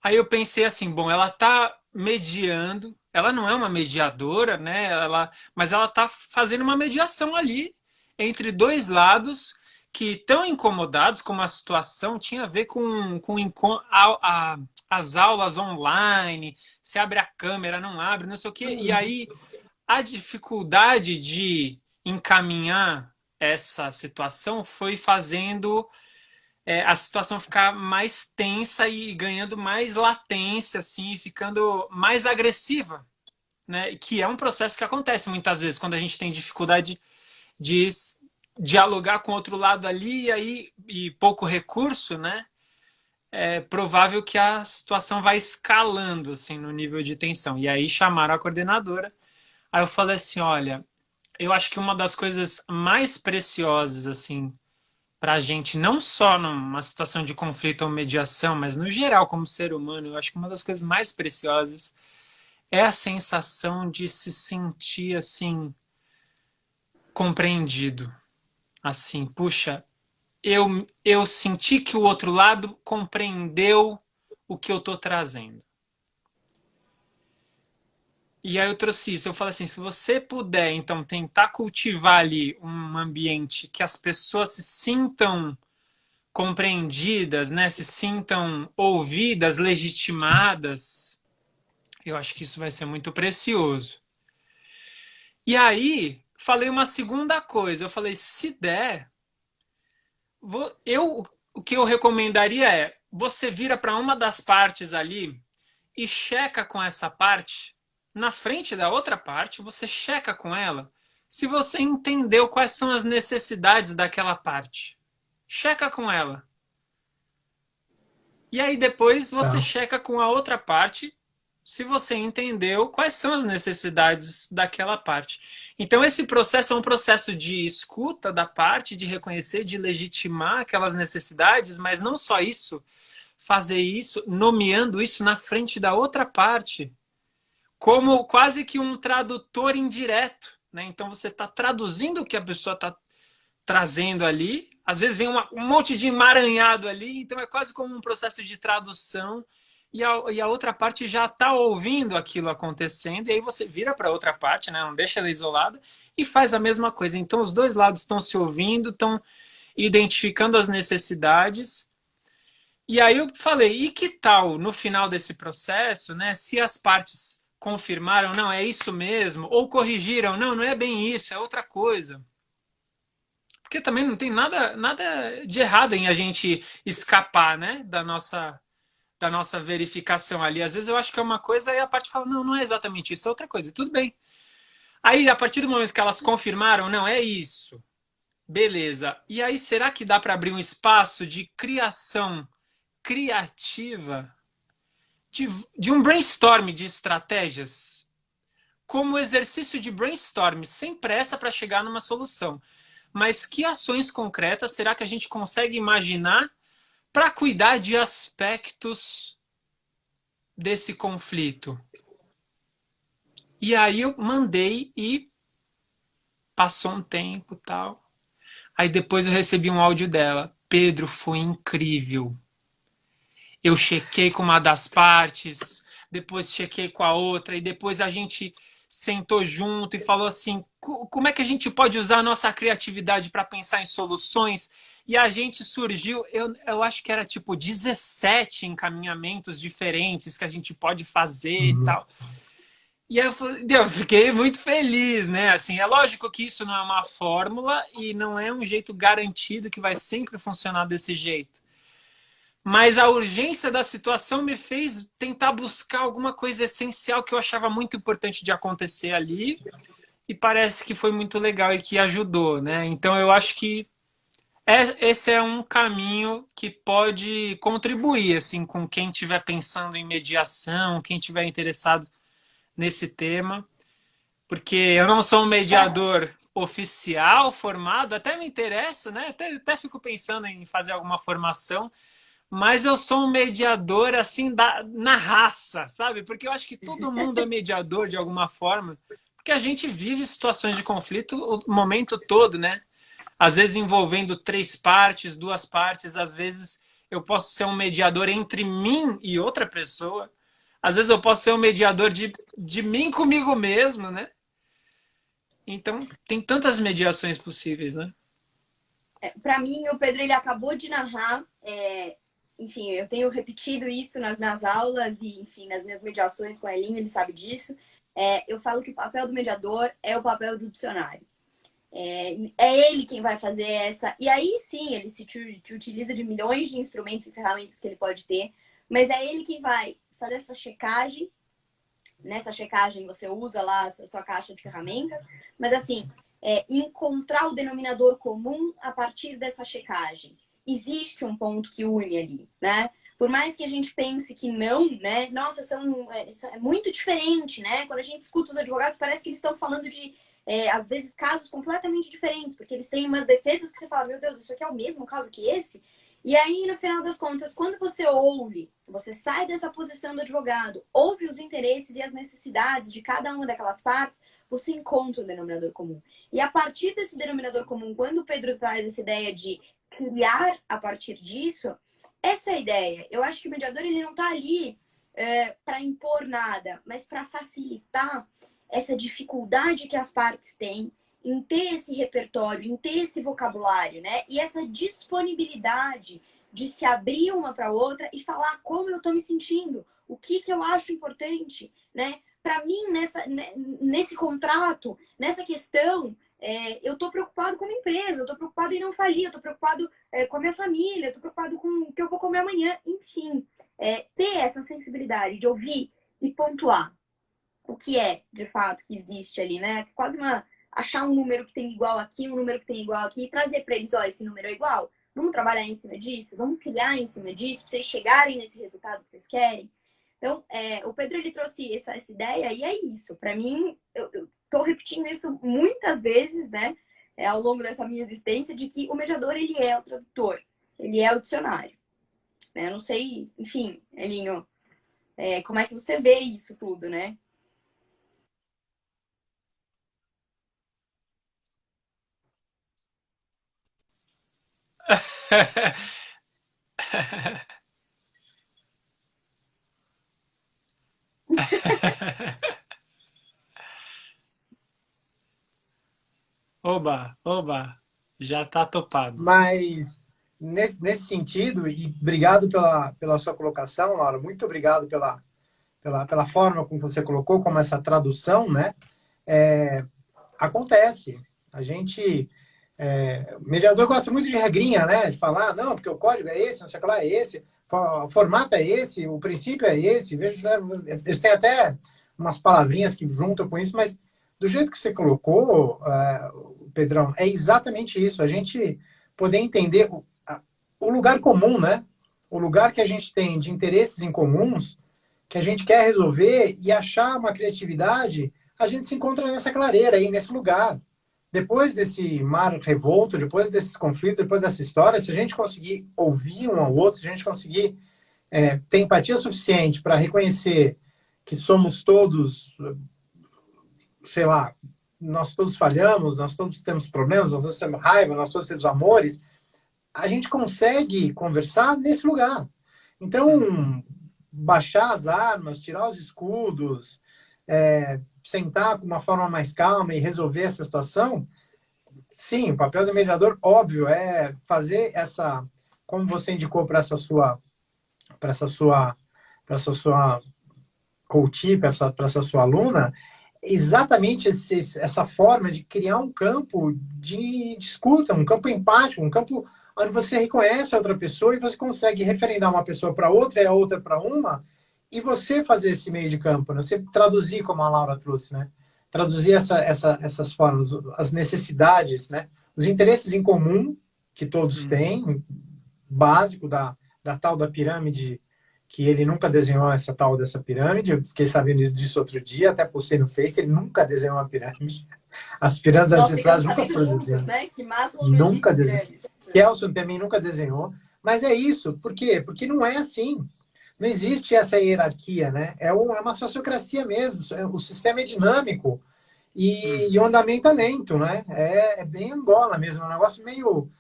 [SPEAKER 3] Aí eu pensei assim, bom, ela tá mediando, ela não é uma mediadora, né? Mas ela tá fazendo uma mediação ali entre dois lados que estão incomodados com uma situação tinha a ver as aulas online, se abre a câmera, não abre, não sei o quê. E aí a dificuldade de encaminhar essa situação foi fazendo a situação ficar mais tensa e ganhando mais latência, assim, ficando mais agressiva, né? Que é um processo que acontece muitas vezes quando a gente tem dificuldade de dialogar com o outro lado ali e pouco recurso, né? É provável que a situação vai escalando assim no nível de tensão. E aí chamaram a coordenadora. Aí eu falei assim, olha, eu acho que uma das coisas mais preciosas assim para a gente, não só numa situação de conflito ou mediação, mas no geral, como ser humano, eu acho que uma das coisas mais preciosas é a sensação de se sentir assim, compreendido. Assim, puxa, eu senti que o outro lado compreendeu o que eu estou trazendo. E aí eu trouxe isso, eu falei assim, se você puder, então, tentar cultivar ali um ambiente que as pessoas se sintam compreendidas, né? Se sintam ouvidas, legitimadas. Eu acho que isso vai ser muito precioso. E aí, falei uma segunda coisa. Eu falei, se der, o que eu recomendaria é, você vira para uma das partes ali e checa com essa parte, na frente da outra parte, você checa com ela, se você entendeu quais são as necessidades daquela parte. Checa com ela. E aí depois você
[SPEAKER 1] Tá.
[SPEAKER 3] checa com a outra parte se você entendeu quais são as necessidades daquela parte. Então esse processo é um processo de escuta da parte, de reconhecer, de legitimar aquelas necessidades, mas não só isso, fazer isso, nomeando isso na frente da outra parte, como quase que um tradutor indireto, né? Então você está traduzindo o que a pessoa está trazendo ali. Às vezes vem um monte de emaranhado ali, então é quase como um processo de tradução e a outra parte já está ouvindo aquilo acontecendo, e aí você vira para a outra parte, né? Não deixa ela isolada, e faz a mesma coisa. Então os dois lados estão se ouvindo, estão identificando as necessidades. E aí eu falei, e que tal no final desse processo, né? Se as partes confirmaram, não, é isso mesmo, ou corrigiram, não, não é bem isso, é outra coisa. Porque também não tem nada de errado em a gente escapar, né, da nossa verificação ali. Às vezes eu acho que é uma coisa e a parte fala, não, não é exatamente isso, é outra coisa. Tudo bem. Aí, a partir do momento que elas confirmaram, não, é isso. Beleza. E aí, será que dá para abrir um espaço de criação criativa, de um brainstorm de estratégias? Como exercício de brainstorm, sem pressa para chegar numa solução. Mas que ações concretas será que a gente consegue imaginar para cuidar de aspectos desse conflito? E aí eu mandei e passou um tempo e tal. Aí depois eu recebi um áudio dela. Pedro, foi incrível. Eu chequei com uma das partes, depois chequei com a outra, e depois a gente sentou junto e falou assim, como é que a gente pode usar a nossa criatividade para pensar em soluções? E a gente surgiu, eu acho que era tipo 17 encaminhamentos diferentes que a gente pode fazer e tal. E aí eu fiquei muito feliz, né? Assim, é lógico que isso não é uma fórmula e não é um jeito garantido que vai sempre funcionar desse jeito. Mas a urgência da situação me fez tentar buscar alguma coisa essencial que eu achava muito importante de acontecer ali, e parece que foi muito legal e que ajudou, né? Então eu acho que esse é um caminho que pode contribuir assim com quem estiver pensando em mediação, quem estiver interessado nesse tema, porque eu não sou um mediador oficial formado, até me interesso, né? Até fico pensando em fazer alguma formação, mas eu sou um mediador assim na raça, sabe? Porque eu acho que todo mundo é mediador de alguma forma, porque a gente vive situações de conflito o momento todo, né? Às vezes envolvendo três partes, duas partes, às vezes eu posso ser um mediador entre mim e outra pessoa, às vezes eu posso ser um mediador de mim comigo mesmo, né? Então tem tantas mediações possíveis, né?
[SPEAKER 2] Para mim, o Pedro ele acabou de narrar. Enfim, eu tenho repetido isso nas minhas aulas e, enfim, nas minhas mediações com a Elinho, ele sabe disso. Eu falo que o papel do mediador é o papel do dicionário. É ele quem vai fazer essa. E aí sim, ele se te utiliza de milhões de instrumentos e ferramentas que ele pode ter, mas é ele quem vai fazer essa checagem. Nessa checagem você usa lá a sua caixa de ferramentas, mas assim, encontrar o denominador comum a partir dessa checagem. Existe um ponto que une ali, né? Por mais que a gente pense que não, né? Nossa, é muito diferente, né? Quando a gente escuta os advogados, parece que eles estão falando de, às vezes, casos completamente diferentes, porque eles têm umas defesas que você fala, meu Deus, isso aqui é o mesmo caso que esse? E aí, no final das contas, quando você ouve, você sai dessa posição do advogado, ouve os interesses e as necessidades de cada uma daquelas partes, você encontra um denominador comum. E a partir desse denominador comum, quando o Pedro traz essa ideia de criar a partir disso, essa é a ideia. Eu acho que o mediador ele não está ali para impor nada, mas para facilitar essa dificuldade que as partes têm em ter esse repertório, em ter esse vocabulário, né? E essa disponibilidade de se abrir uma para outra e falar como eu estou me sentindo, o que eu acho importante, né? Para mim, nesse contrato, nessa questão, eu estou preocupado com a minha empresa, eu estou preocupado em não falir, eu estou preocupado com a minha família, eu estou preocupado com o que eu vou comer amanhã, enfim. Ter essa sensibilidade de ouvir e pontuar o que é, de fato, que existe ali, né? Quase achar um número que tem igual aqui, um número que tem igual aqui, e trazer para eles, ó, esse número é igual, vamos trabalhar em cima disso, vamos criar em cima disso, para vocês chegarem nesse resultado que vocês querem. Então, o Pedro, ele trouxe essa ideia, e é isso. Para mim, eu tô repetindo isso muitas vezes, né? Ao longo dessa minha existência, de que o mediador, ele é o tradutor, ele é o dicionário. Eu não sei, enfim, Elinho, como é que você vê isso tudo, né?
[SPEAKER 3] Oba, oba, já tá topado.
[SPEAKER 1] Mas nesse sentido, e obrigado pela sua colocação, Laura, muito obrigado pela forma como você colocou, como essa tradução, né? Acontece. A gente. O mediador gosta muito de regrinha, né? De falar, não, porque o código é esse, não sei o que lá é esse, o formato é esse, o princípio é esse. Vejo, né, eles têm até umas palavrinhas que juntam com isso, mas do jeito que você colocou, Pedrão, é exatamente isso. A gente poder entender o lugar comum, né? O lugar que a gente tem de interesses em comuns, que a gente quer resolver e achar uma criatividade, a gente se encontra nessa clareira aí, nesse lugar. Depois desse mar revolto, depois desses conflitos, depois dessa história, se a gente conseguir ouvir um ao outro, se a gente conseguir ter empatia suficiente para reconhecer que somos todos, sei lá, nós todos falhamos, nós todos temos problemas, nós todos temos raiva, nós todos temos amores, a gente consegue conversar nesse lugar. Então, baixar as armas, tirar os escudos, sentar com uma forma mais calma e resolver essa situação, sim, o papel do mediador, óbvio, é fazer essa, como você indicou para essa sua, para essa sua coach, para essa sua aluna, exatamente essa forma de criar um campo de escuta, um campo empático, um campo onde você reconhece a outra pessoa e você consegue referendar uma pessoa para outra e a outra para uma, e você fazer esse meio de campo, né? Você traduzir, como a Laura trouxe, né? Traduzir essas formas, as necessidades, né? Os interesses em comum que todos têm, básico da tal da pirâmide, que ele nunca desenhou essa tal dessa pirâmide. Eu fiquei sabendo disso outro dia, até postei no Face, ele nunca desenhou uma pirâmide. As pirâmides das necessidades nunca foram
[SPEAKER 2] juntos, né? Que Maslow não
[SPEAKER 1] nunca
[SPEAKER 2] existe
[SPEAKER 1] desenhou.
[SPEAKER 2] pirâmide.
[SPEAKER 1] Kelson também nunca desenhou. Mas é isso. Por quê? Porque não é assim. Não existe essa hierarquia, né? É uma sociocracia mesmo. O sistema é dinâmico e o andamento é lento, né? É bem Angola mesmo. É um negócio meio.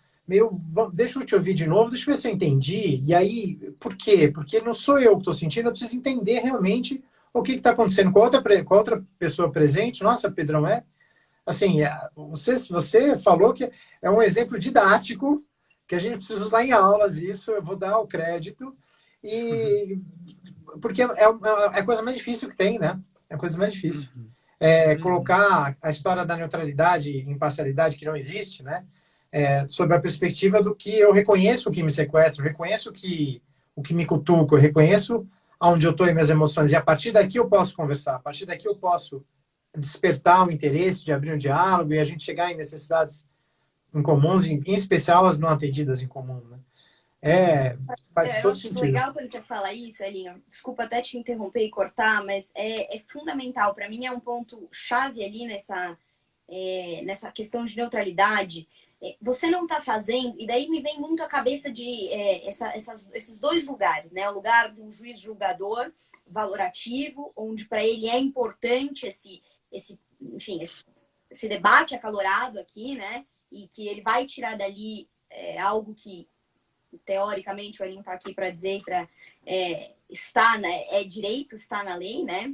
[SPEAKER 1] Deixa eu te ouvir de novo, deixa eu ver se eu entendi. E aí, por quê? Porque não sou eu que estou sentindo, eu preciso entender realmente o que está acontecendo com com a outra pessoa presente. Nossa, Pedrão, assim, você falou que é um exemplo didático que a gente precisa usar em aulas, isso eu vou dar o crédito, e porque é a coisa mais difícil que tem, né? É a coisa mais difícil. Colocar a história da neutralidade e imparcialidade que não existe, né? Sob a perspectiva do que eu reconheço o que me sequestra, eu reconheço o que me cutuca, eu reconheço onde eu estou e minhas emoções, e a partir daqui eu posso conversar, a partir daqui eu posso despertar o interesse de abrir um diálogo e a gente chegar em necessidades em comuns, em especial as não atendidas em comum, né? Faz
[SPEAKER 2] Eu
[SPEAKER 1] todo
[SPEAKER 2] acho
[SPEAKER 1] sentido.
[SPEAKER 2] legal quando você fala isso, Elinho. Desculpa até te interromper e cortar, mas é fundamental. Para mim é um ponto chave ali nessa questão de neutralidade. Você não está fazendo, e daí me vem muito a cabeça de esses dois lugares, né? O lugar de um juiz julgador valorativo, onde para ele é importante enfim, esse debate acalorado aqui, né? E que ele vai tirar dali algo que, teoricamente, o Elinho está aqui para dizer, está, né? É direito, está na lei, né?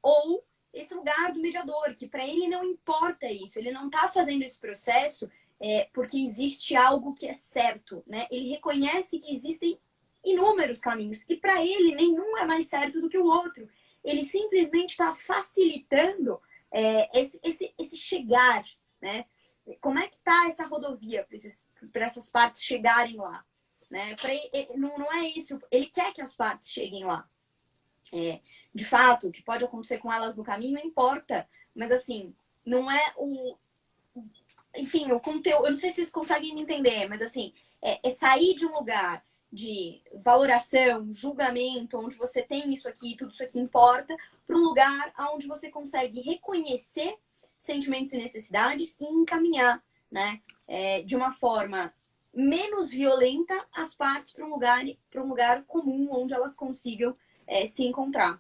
[SPEAKER 2] Ou esse lugar do mediador, que para ele não importa isso, ele não está fazendo esse processo porque existe algo que é certo, né? Ele reconhece que existem inúmeros caminhos e para ele nenhum é mais certo do que o outro. Ele simplesmente está facilitando esse chegar, né? Como é que está essa rodovia para essas partes chegarem lá, né? Não é isso. Ele quer que as partes cheguem lá. De fato, o que pode acontecer com elas no caminho importa, mas assim, não é enfim, o conteúdo, eu não sei se vocês conseguem me entender, mas assim, é sair de um lugar de valoração, julgamento, onde você tem isso aqui, tudo isso aqui importa, para um lugar onde você consegue reconhecer sentimentos e necessidades e encaminhar, né, de uma forma menos violenta as partes para um lugar comum, onde elas consigam se encontrar.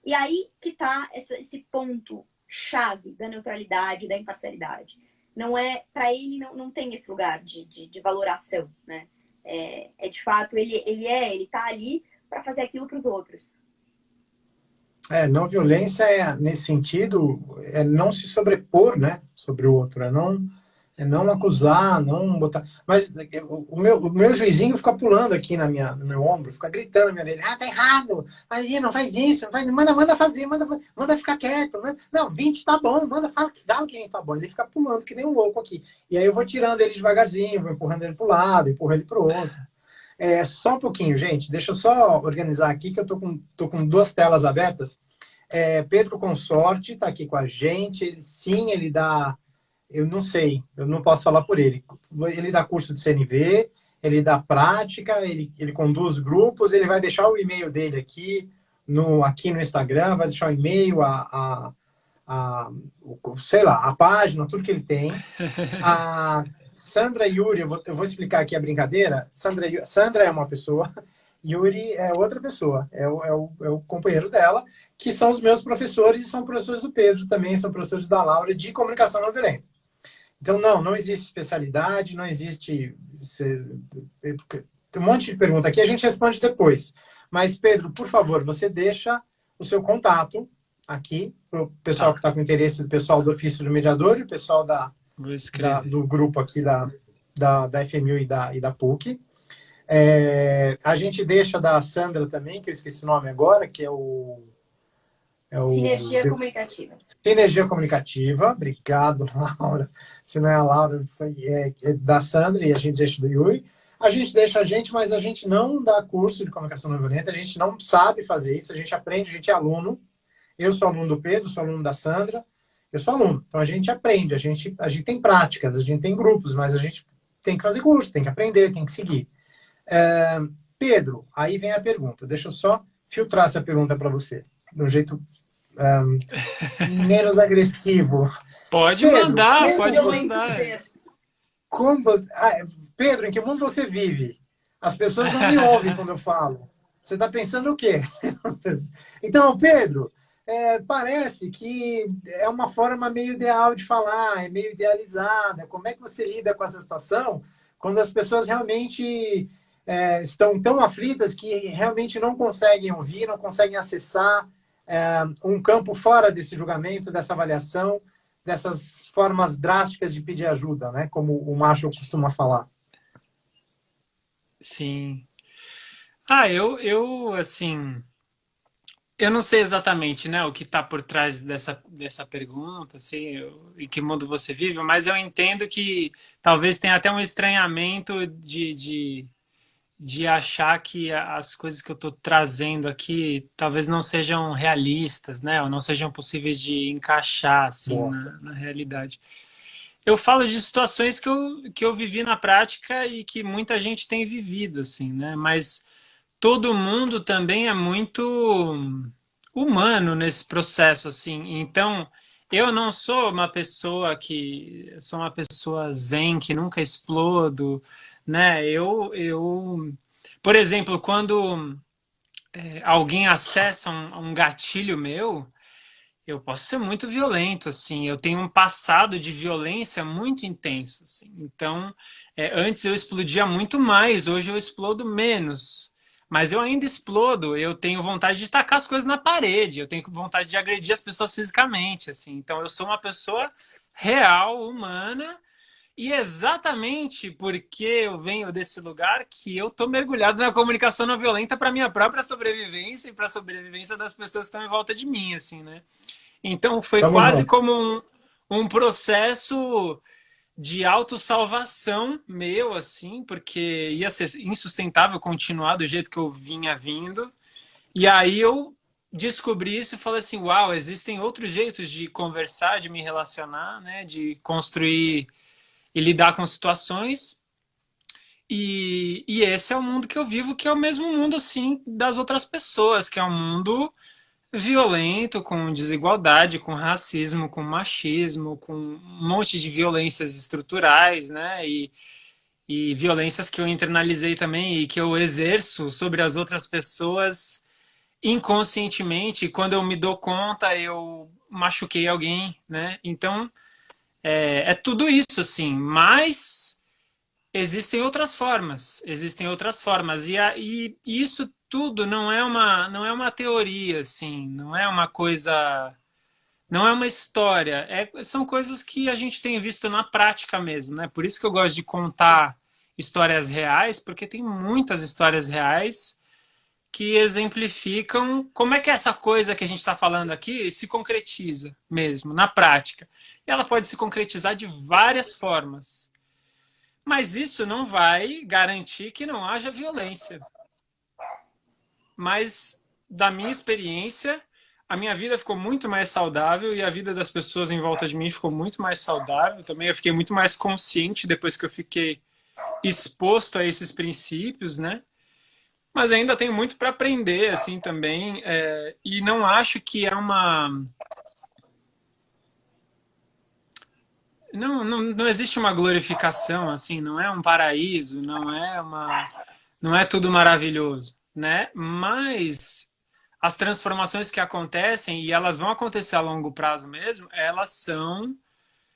[SPEAKER 2] E aí que está esse ponto chave da neutralidade, da imparcialidade. Não é, para ele não tem esse lugar de valoração, né? De fato, ele tá ali para fazer aquilo para os outros.
[SPEAKER 1] Não violência nesse sentido, não se sobrepor, né, sobre o outro, é não acusar, não botar. Mas o meu juizinho fica pulando aqui no meu ombro, fica gritando na minha orelha: ah, tá errado, aí não faz isso, manda fazer, manda ficar quieto. Não, 20 tá bom, fala que 20 tá bom. Ele fica pulando que nem um louco aqui. E aí eu vou tirando ele devagarzinho, vou empurrando ele pro lado, empurro ele pro outro. Só um pouquinho, gente, deixa eu só organizar aqui, que eu tô com duas telas abertas. Pedro Consorte está aqui com a gente. Sim, ele dá. Eu não sei, eu não posso falar por ele. Ele dá curso de CNV, ele dá prática, ele conduz grupos, ele vai deixar o e-mail dele aqui no Instagram, vai deixar o e-mail, sei lá, a página, tudo que ele tem. A Sandra e Yuri, eu vou explicar aqui a brincadeira. Sandra é uma pessoa, Yuri é outra pessoa, é o companheiro dela, que são os meus professores e são professores do Pedro também, são professores da Laura de comunicação não violenta. Então, não existe especialidade, não existe... Tem um monte de pergunta aqui, a gente responde depois. Mas, Pedro, por favor, você deixa o seu contato aqui para o pessoal que está com interesse, o pessoal do ofício do mediador e o pessoal do grupo aqui da FMU e da PUC. A gente deixa da Sandra também, que eu esqueci o nome agora, que é o
[SPEAKER 2] Sinergia Comunicativa.
[SPEAKER 1] Sinergia Comunicativa. Obrigado, Laura. Se não é a Laura, é da Sandra e a gente deixa do Yuri. A gente deixa mas a gente não dá curso de comunicação não violenta, a gente não sabe fazer isso, a gente aprende, a gente é aluno. Eu sou aluno do Pedro, sou aluno da Sandra, eu sou aluno. Então a gente aprende, a gente tem práticas, a gente tem grupos, mas a gente tem que fazer curso, tem que aprender, tem que seguir. Pedro, aí vem a pergunta. Deixa eu só filtrar essa pergunta para você, de um jeito menos agressivo.
[SPEAKER 3] Pode
[SPEAKER 1] Pedro,
[SPEAKER 3] mandar, pode mandar.
[SPEAKER 1] Pedro, em que mundo você vive? As pessoas não me ouvem quando eu falo. Você está pensando o quê? Então, Pedro, parece que é uma forma meio ideal de falar, é meio idealizada. Como é que você lida com essa situação quando as pessoas realmente estão tão aflitas que realmente não conseguem ouvir, não conseguem acessar um campo fora desse julgamento, dessa avaliação, dessas formas drásticas de pedir ajuda, né? Como o Marshall costuma falar.
[SPEAKER 3] Sim. Assim, eu não sei exatamente, né, o que está por trás dessa pergunta, assim, em que mundo você vive, mas eu entendo que talvez tenha até um estranhamento de achar que as coisas que eu estou trazendo aqui talvez não sejam realistas, né, ou não sejam possíveis de encaixar, assim, na realidade. Eu falo de situações que eu vivi na prática e que muita gente tem vivido, assim, né, mas todo mundo também é muito humano nesse processo, assim. Então, eu não sou uma pessoa sou uma pessoa zen, que nunca explodo, né? Por exemplo, quando alguém acessa um gatilho meu, eu posso ser muito violento, assim. Eu tenho um passado de violência muito intenso, assim. Então, antes eu explodia muito mais, hoje eu explodo menos. mas eu ainda explodo, eu tenho vontade de tacar as coisas na parede, eu tenho vontade de agredir as pessoas fisicamente, assim. Então eu sou uma pessoa real, humana, e exatamente porque eu venho desse lugar que eu tô mergulhado na comunicação não violenta para minha própria sobrevivência e para a sobrevivência das pessoas que estão em volta de mim, assim, né? Então foi
[SPEAKER 1] Tamo
[SPEAKER 3] quase
[SPEAKER 1] junto.
[SPEAKER 3] como um processo de autossalvação meu, assim, porque ia ser insustentável continuar do jeito que eu vinha vindo. E aí eu descobri isso e falei assim, uau, existem outros jeitos de conversar, de me relacionar, né, de construir e lidar com situações. E esse é o mundo que eu vivo, que é o mesmo mundo, assim, das outras pessoas, que é um mundo violento, com desigualdade, com racismo, com machismo, com um monte de violências estruturais, né? E violências que eu internalizei também e que eu exerço sobre as outras pessoas inconscientemente. E quando eu me dou conta, eu machuquei alguém, né? Então, é tudo isso, assim. Mas existem outras formas. E isso tudo não é uma teoria, assim, não é uma coisa, não é uma história, são coisas que a gente tem visto na prática mesmo, né? Por isso que eu gosto de contar histórias reais, porque tem muitas histórias reais que exemplificam como é que essa coisa que a gente está falando aqui se concretiza mesmo, na prática. E ela pode se concretizar de várias formas. Mas isso não vai garantir que não haja violência. Mas, da minha experiência, a minha vida ficou muito mais saudável e a vida das pessoas em volta de mim ficou muito mais saudável. Também eu fiquei muito mais consciente depois que eu fiquei exposto a esses princípios, né? Mas ainda tenho muito para aprender, assim, também. E não acho que é uma... não existe uma glorificação, assim, não é um paraíso, não é tudo maravilhoso, né? Mas as transformações que acontecem, e elas vão acontecer a longo prazo mesmo, elas são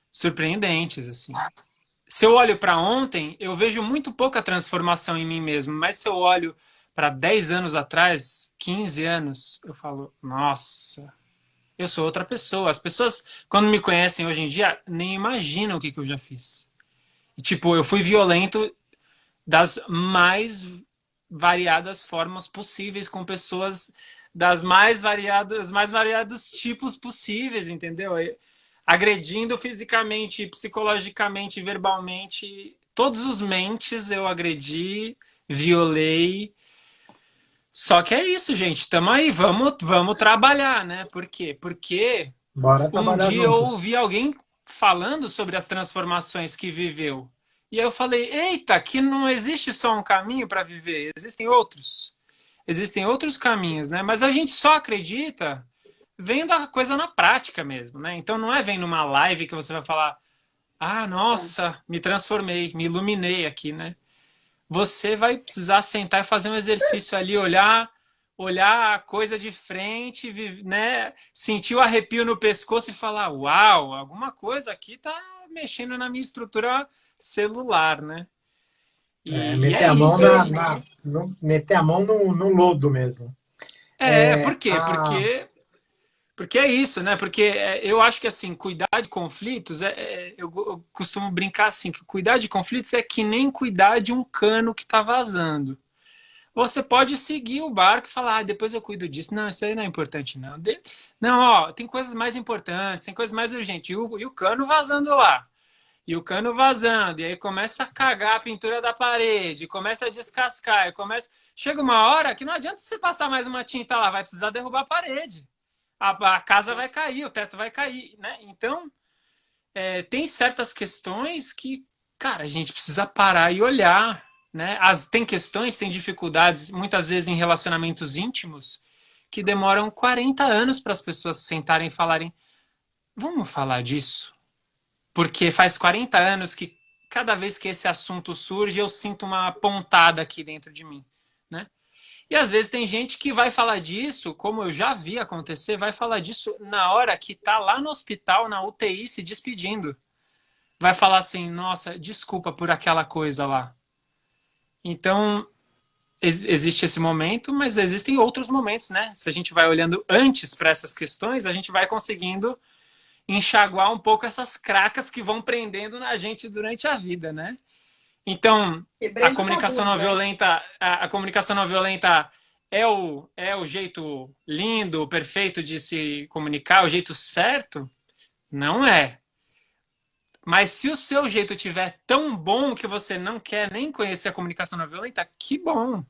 [SPEAKER 3] surpreendentes, assim. Se eu olho para ontem, eu vejo muito pouca transformação em mim mesmo, mas se eu olho para 10 anos atrás, 15 anos, eu falo, nossa, eu sou outra pessoa. As pessoas, quando me conhecem hoje em dia, nem imaginam o que eu já fiz. E, tipo, eu fui violento das mais variadas formas possíveis com pessoas das mais variados tipos possíveis, entendeu? Agredindo fisicamente, psicologicamente, verbalmente, todos os mentes eu agredi, violei. Só que é isso, gente. Tamo aí, vamos trabalhar, né? Por quê? Porque
[SPEAKER 1] Bora
[SPEAKER 3] um
[SPEAKER 1] trabalhar
[SPEAKER 3] dia eu
[SPEAKER 1] juntos.
[SPEAKER 3] ouvi alguém falando sobre as transformações que viveu. E aí eu falei, eita, que não existe só um caminho para viver, existem outros. Existem outros caminhos, né? Mas a gente só acredita vendo a coisa na prática mesmo, né? Então não é vendo uma live que você vai falar, ah, nossa, me transformei, me iluminei aqui, né? Você vai precisar sentar e fazer um exercício ali, olhar a coisa de frente, né? Sentir o arrepio no pescoço e falar, uau, alguma coisa aqui tá mexendo na minha estrutura celular, né? E
[SPEAKER 1] Meter
[SPEAKER 3] é
[SPEAKER 1] a mão
[SPEAKER 3] isso.
[SPEAKER 1] meter a mão no lodo mesmo.
[SPEAKER 3] Por
[SPEAKER 1] É,
[SPEAKER 3] quê? Porque é isso, né? Porque eu acho que assim, cuidar de conflitos, eu costumo brincar assim, que cuidar de conflitos é que nem cuidar de um cano que está vazando. Você pode seguir o barco e falar, ah, depois eu cuido disso. Não, isso aí não é importante, não. Não, ó, tem coisas mais importantes, tem coisas mais urgentes. E o cano vazando lá. E o cano vazando. E aí começa a cagar a pintura da parede, começa a descascar, Chega uma hora que não adianta você passar mais uma tinta lá, vai precisar derrubar a parede. A casa vai cair, o teto vai cair, né? Então, tem certas questões que, cara, a gente precisa parar e olhar, né? Tem questões, tem dificuldades, muitas vezes em relacionamentos íntimos, que demoram 40 anos para as pessoas sentarem e falarem: vamos falar disso? Porque faz 40 anos que cada vez que esse assunto surge, eu sinto uma pontada aqui dentro de mim, né? E às vezes tem gente que vai falar disso, como eu já vi acontecer, vai falar disso na hora que tá lá no hospital, na UTI, se despedindo. Vai falar assim, nossa, desculpa por aquela coisa lá. Então, existe esse momento, mas existem outros momentos, né? Se a gente vai olhando antes para essas questões, a gente vai conseguindo enxaguar um pouco essas cracas que vão prendendo na gente durante a vida, né? Então, a
[SPEAKER 2] Quebrando
[SPEAKER 3] comunicação
[SPEAKER 2] tabus,
[SPEAKER 3] não
[SPEAKER 2] né?
[SPEAKER 3] violenta, a comunicação não violenta é o jeito lindo, perfeito de se comunicar, o jeito certo? Não é. Mas se o seu jeito tiver tão bom que você não quer nem conhecer a comunicação não violenta, que bom,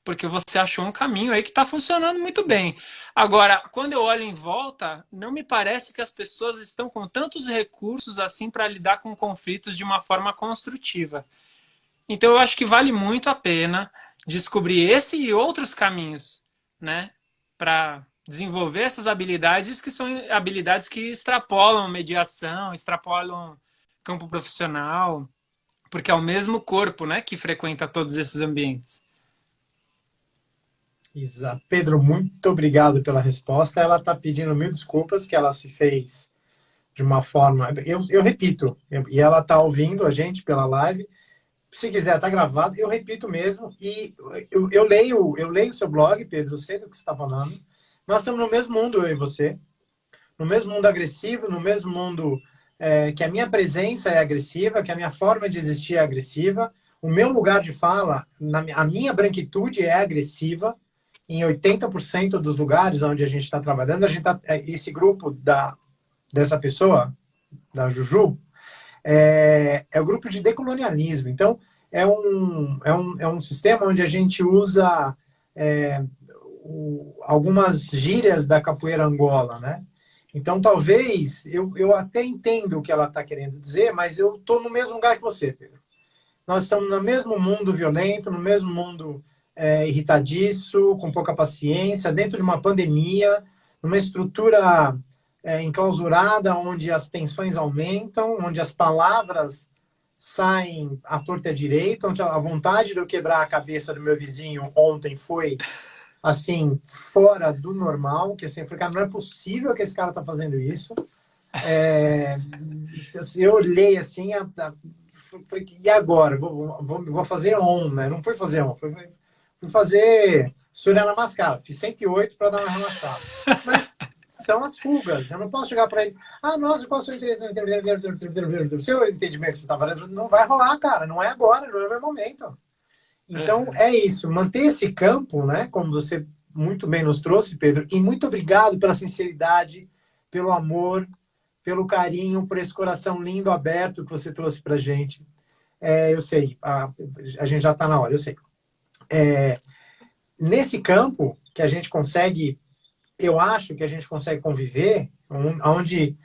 [SPEAKER 3] porque você achou um caminho aí que está funcionando muito bem. Agora, quando eu olho em volta, não me parece que as pessoas estão com tantos recursos assim para lidar com conflitos de uma forma construtiva. Então, eu acho que vale muito a pena descobrir esse e outros caminhos, né, para desenvolver essas habilidades que são habilidades que extrapolam mediação, extrapolam campo profissional, porque é o mesmo corpo, né, que frequenta todos esses ambientes.
[SPEAKER 1] Isa. Pedro, muito obrigado pela resposta. Ela está pedindo mil desculpas que ela se fez de uma forma. Eu repito, e ela está ouvindo a gente pela live. Se quiser, está gravado. Eu repito mesmo. E eu leio o seu blog, Pedro, eu sei do que você está falando. Nós estamos no mesmo mundo, eu e você. No mesmo mundo agressivo, no mesmo mundo que a minha presença é agressiva, que a minha forma de existir é agressiva. O meu lugar de fala, a minha branquitude é agressiva. Em 80% dos lugares onde a gente está trabalhando, esse grupo dessa pessoa, da Juju, é o grupo de decolonialismo. Então, é um sistema onde a gente usa algumas gírias da capoeira Angola, né? Então, talvez, eu até entendo o que ela está querendo dizer, mas eu estou no mesmo lugar que você, Pedro. Nós estamos no mesmo mundo violento, no mesmo mundo irritadiço, com pouca paciência, dentro de uma pandemia, numa estrutura enclausurada, onde as tensões aumentam, onde as palavras saem à torta e à direita, onde a vontade de eu quebrar a cabeça do meu vizinho ontem foi assim, fora do normal, que assim, eu falei, cara, não é possível que esse cara tá fazendo isso. Assim, eu olhei assim, falei, e agora? Vou fazer on, né? Não foi fazer on, fui fazer Surya Namaskar. Fiz 108 para dar uma relaxada. Mas são as fugas. Eu não posso chegar para ele. Ah, nossa, qual é o seu interesse? O seu entendimento que você está falando não vai rolar, cara. Não é agora, não é o meu momento. Então,
[SPEAKER 3] Uhum.
[SPEAKER 1] é isso. Manter esse campo, né? Como você muito bem nos trouxe, Pedro. E muito obrigado pela sinceridade, pelo amor, pelo carinho, por esse coração lindo, aberto que você trouxe para gente. Eu sei, a gente já está na hora, eu sei. Nesse campo que a gente consegue, eu acho que a gente consegue conviver, onde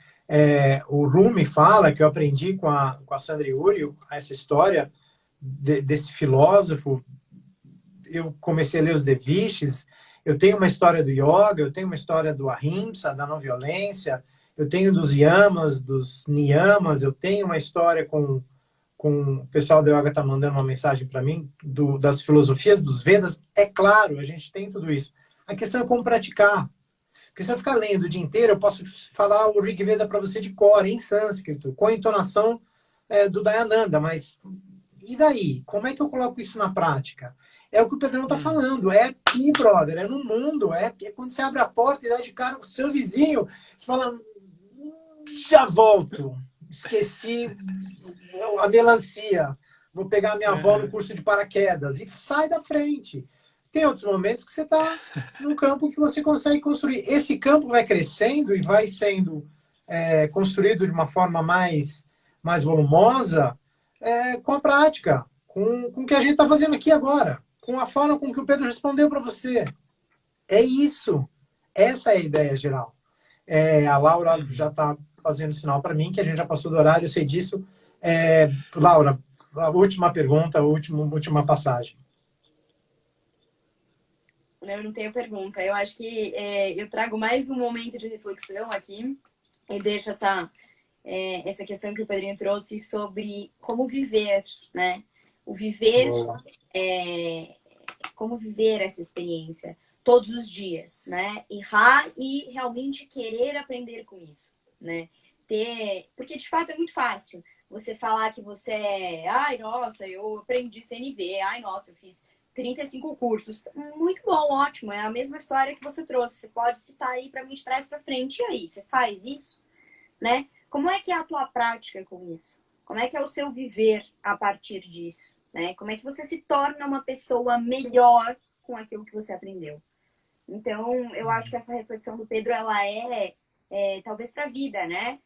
[SPEAKER 1] o Rumi fala, que eu aprendi com a Sandra Iuri, essa história desse filósofo. Eu comecei a ler os Deviches, eu tenho uma história do yoga, eu tenho uma história do ahimsa, da não violência, eu tenho dos yamas, dos niyamas, eu tenho uma história com o pessoal da yoga está mandando uma mensagem para mim das filosofias dos Vedas. É claro, a gente tem tudo isso. A questão é como praticar. Porque se eu ficar lendo o dia inteiro, eu posso falar o Rig Veda para você de cor, em sânscrito, com a entonação do Dayananda, mas e daí? Como é que eu coloco isso na prática? É o que o Pedrão está falando. É aqui, brother. É no mundo. É quando você abre a porta e dá de cara com o seu vizinho. Você fala, já volto. Esqueci a melancia. Vou pegar minha avó no
[SPEAKER 3] Uhum.
[SPEAKER 1] curso de paraquedas. E sai da frente. Tem outros momentos que você está num campo que você consegue construir. Esse campo vai crescendo e vai sendo construído de uma forma mais volumosa com a prática, com o que a gente está fazendo aqui agora, com a forma com que o Pedro respondeu para você. É isso. Essa é a ideia geral. A Laura já
[SPEAKER 3] Uhum.
[SPEAKER 1] está fazendo sinal para mim, que a gente já passou do horário, eu sei disso. Laura, a última pergunta, a última passagem.
[SPEAKER 2] Eu não tenho pergunta. Eu acho que eu trago mais um momento de reflexão aqui e deixo essa questão que o Pedrinho trouxe sobre como viver, né? O viver, como viver essa experiência todos os dias, né? Errar e realmente querer aprender com isso, né? Porque de fato é muito fácil você falar que você ai, nossa, eu aprendi CNV, ai, nossa, eu fiz 35 cursos. Muito bom, ótimo. É a mesma história que você trouxe. Você pode citar aí para mim de trás para frente. E aí, você faz isso, né? Como é que é a tua prática com isso? Como é que é o seu viver a partir disso, né? Como é que você se torna uma pessoa melhor com aquilo que você aprendeu? Então, eu acho que essa reflexão do Pedro, ela talvez para a vida, né?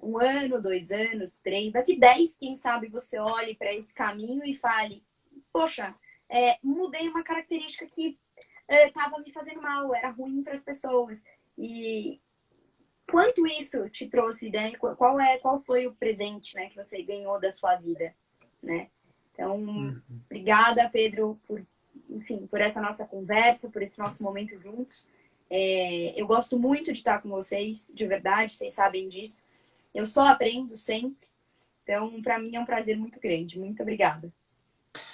[SPEAKER 2] 1 ano, 2 anos, 3, daqui 10, quem sabe você olhe para esse caminho e fale, poxa, mudei uma característica que estava me fazendo mal, era ruim para as pessoas. E quanto isso te trouxe, né? Qual foi o presente, né, que você ganhou da sua vida, né? Então, obrigada, Pedro, enfim, por essa nossa conversa, por esse nosso momento juntos. Eu gosto muito de estar com vocês, de verdade, vocês sabem disso. Eu só aprendo sempre. Então, para mim é um prazer muito grande. Muito obrigada.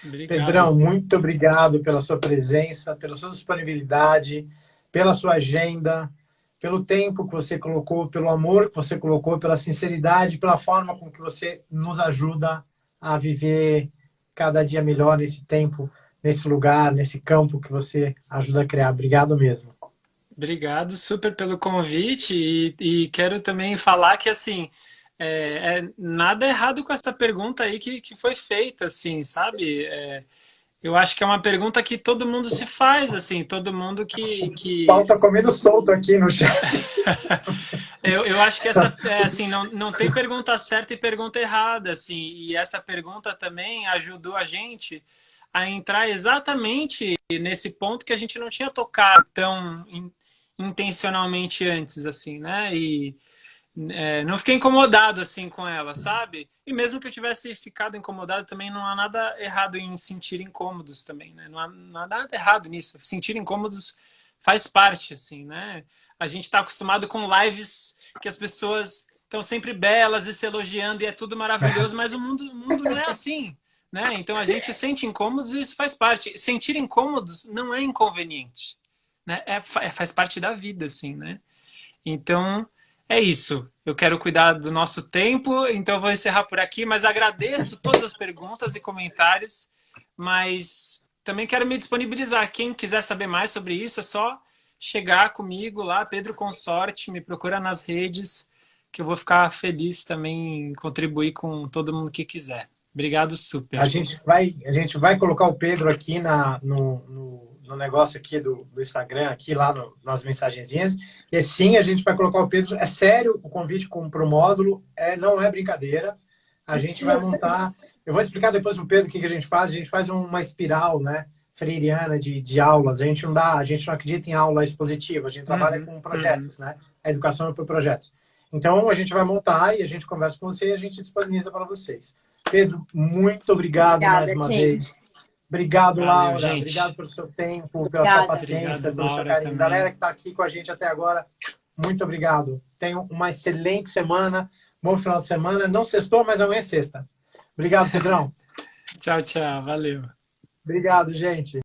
[SPEAKER 3] Obrigado.
[SPEAKER 1] Pedrão, muito obrigado pela sua presença, pela sua disponibilidade, pela sua agenda, pelo tempo que você colocou, pelo amor que você colocou, pela sinceridade, pela forma com que você nos ajuda a viver cada dia melhor nesse tempo, nesse lugar, nesse campo que você ajuda a criar. Obrigado mesmo.
[SPEAKER 3] Obrigado super pelo convite e quero também falar que, assim, nada errado com essa pergunta aí que foi feita, assim, sabe? Eu acho que é uma pergunta que todo mundo se faz, assim, todo mundo que...
[SPEAKER 1] O pau tá comendo solto aqui no chat.
[SPEAKER 3] Eu acho que essa, assim, não tem pergunta certa e pergunta errada, assim, e essa pergunta também ajudou a gente a entrar exatamente nesse ponto que a gente não tinha tocado tão intencionalmente antes, assim, né? E não fiquei incomodado, assim, com ela, sabe? E mesmo que eu tivesse ficado incomodado, também não há nada errado em sentir incômodos também, né? Não há nada errado nisso. Sentir incômodos faz parte, assim, né? A gente está acostumado com lives que as pessoas estão sempre belas e se elogiando e é tudo maravilhoso, mas o mundo não é assim, né? Então a gente sente incômodos e isso faz parte. Sentir incômodos não é inconveniente, né? Faz parte da vida, assim, né? Então é isso. Eu quero cuidar do nosso tempo, então eu vou encerrar por aqui, mas agradeço todas as perguntas e comentários, mas também quero me disponibilizar. Quem quiser saber mais sobre isso, é só chegar comigo lá, Pedro Consorte, me procura nas redes, que eu vou ficar feliz também em contribuir com todo mundo que quiser. Obrigado super.
[SPEAKER 1] A gente vai colocar o Pedro aqui no negócio aqui do Instagram, aqui lá nas mensagenzinhas. E sim, a gente vai colocar o Pedro. É sério o convite para o módulo, não é brincadeira. A gente vai montar. Eu vou explicar depois para o Pedro o que a gente faz. A gente faz uma espiral, né, freiriana de aulas. A gente não acredita em aula expositiva, a gente trabalha com projetos, né? A educação é por projetos. Então a gente vai montar e a gente conversa com você e a gente disponibiliza para vocês. Pedro, muito obrigado mais uma vez. Obrigado,
[SPEAKER 3] Valeu,
[SPEAKER 1] Laura.
[SPEAKER 3] gente.
[SPEAKER 1] Obrigado pelo seu tempo, pela sua paciência,
[SPEAKER 3] Obrigado,
[SPEAKER 1] pelo seu
[SPEAKER 3] Laura,
[SPEAKER 1] carinho.
[SPEAKER 3] também.
[SPEAKER 1] Galera que está aqui com a gente até agora, muito obrigado. Tenham uma excelente semana, bom final de semana. Não sextou, mas amanhã é sexta. Obrigado, Pedrão.
[SPEAKER 3] Tchau, tchau. Valeu.
[SPEAKER 1] Obrigado, gente.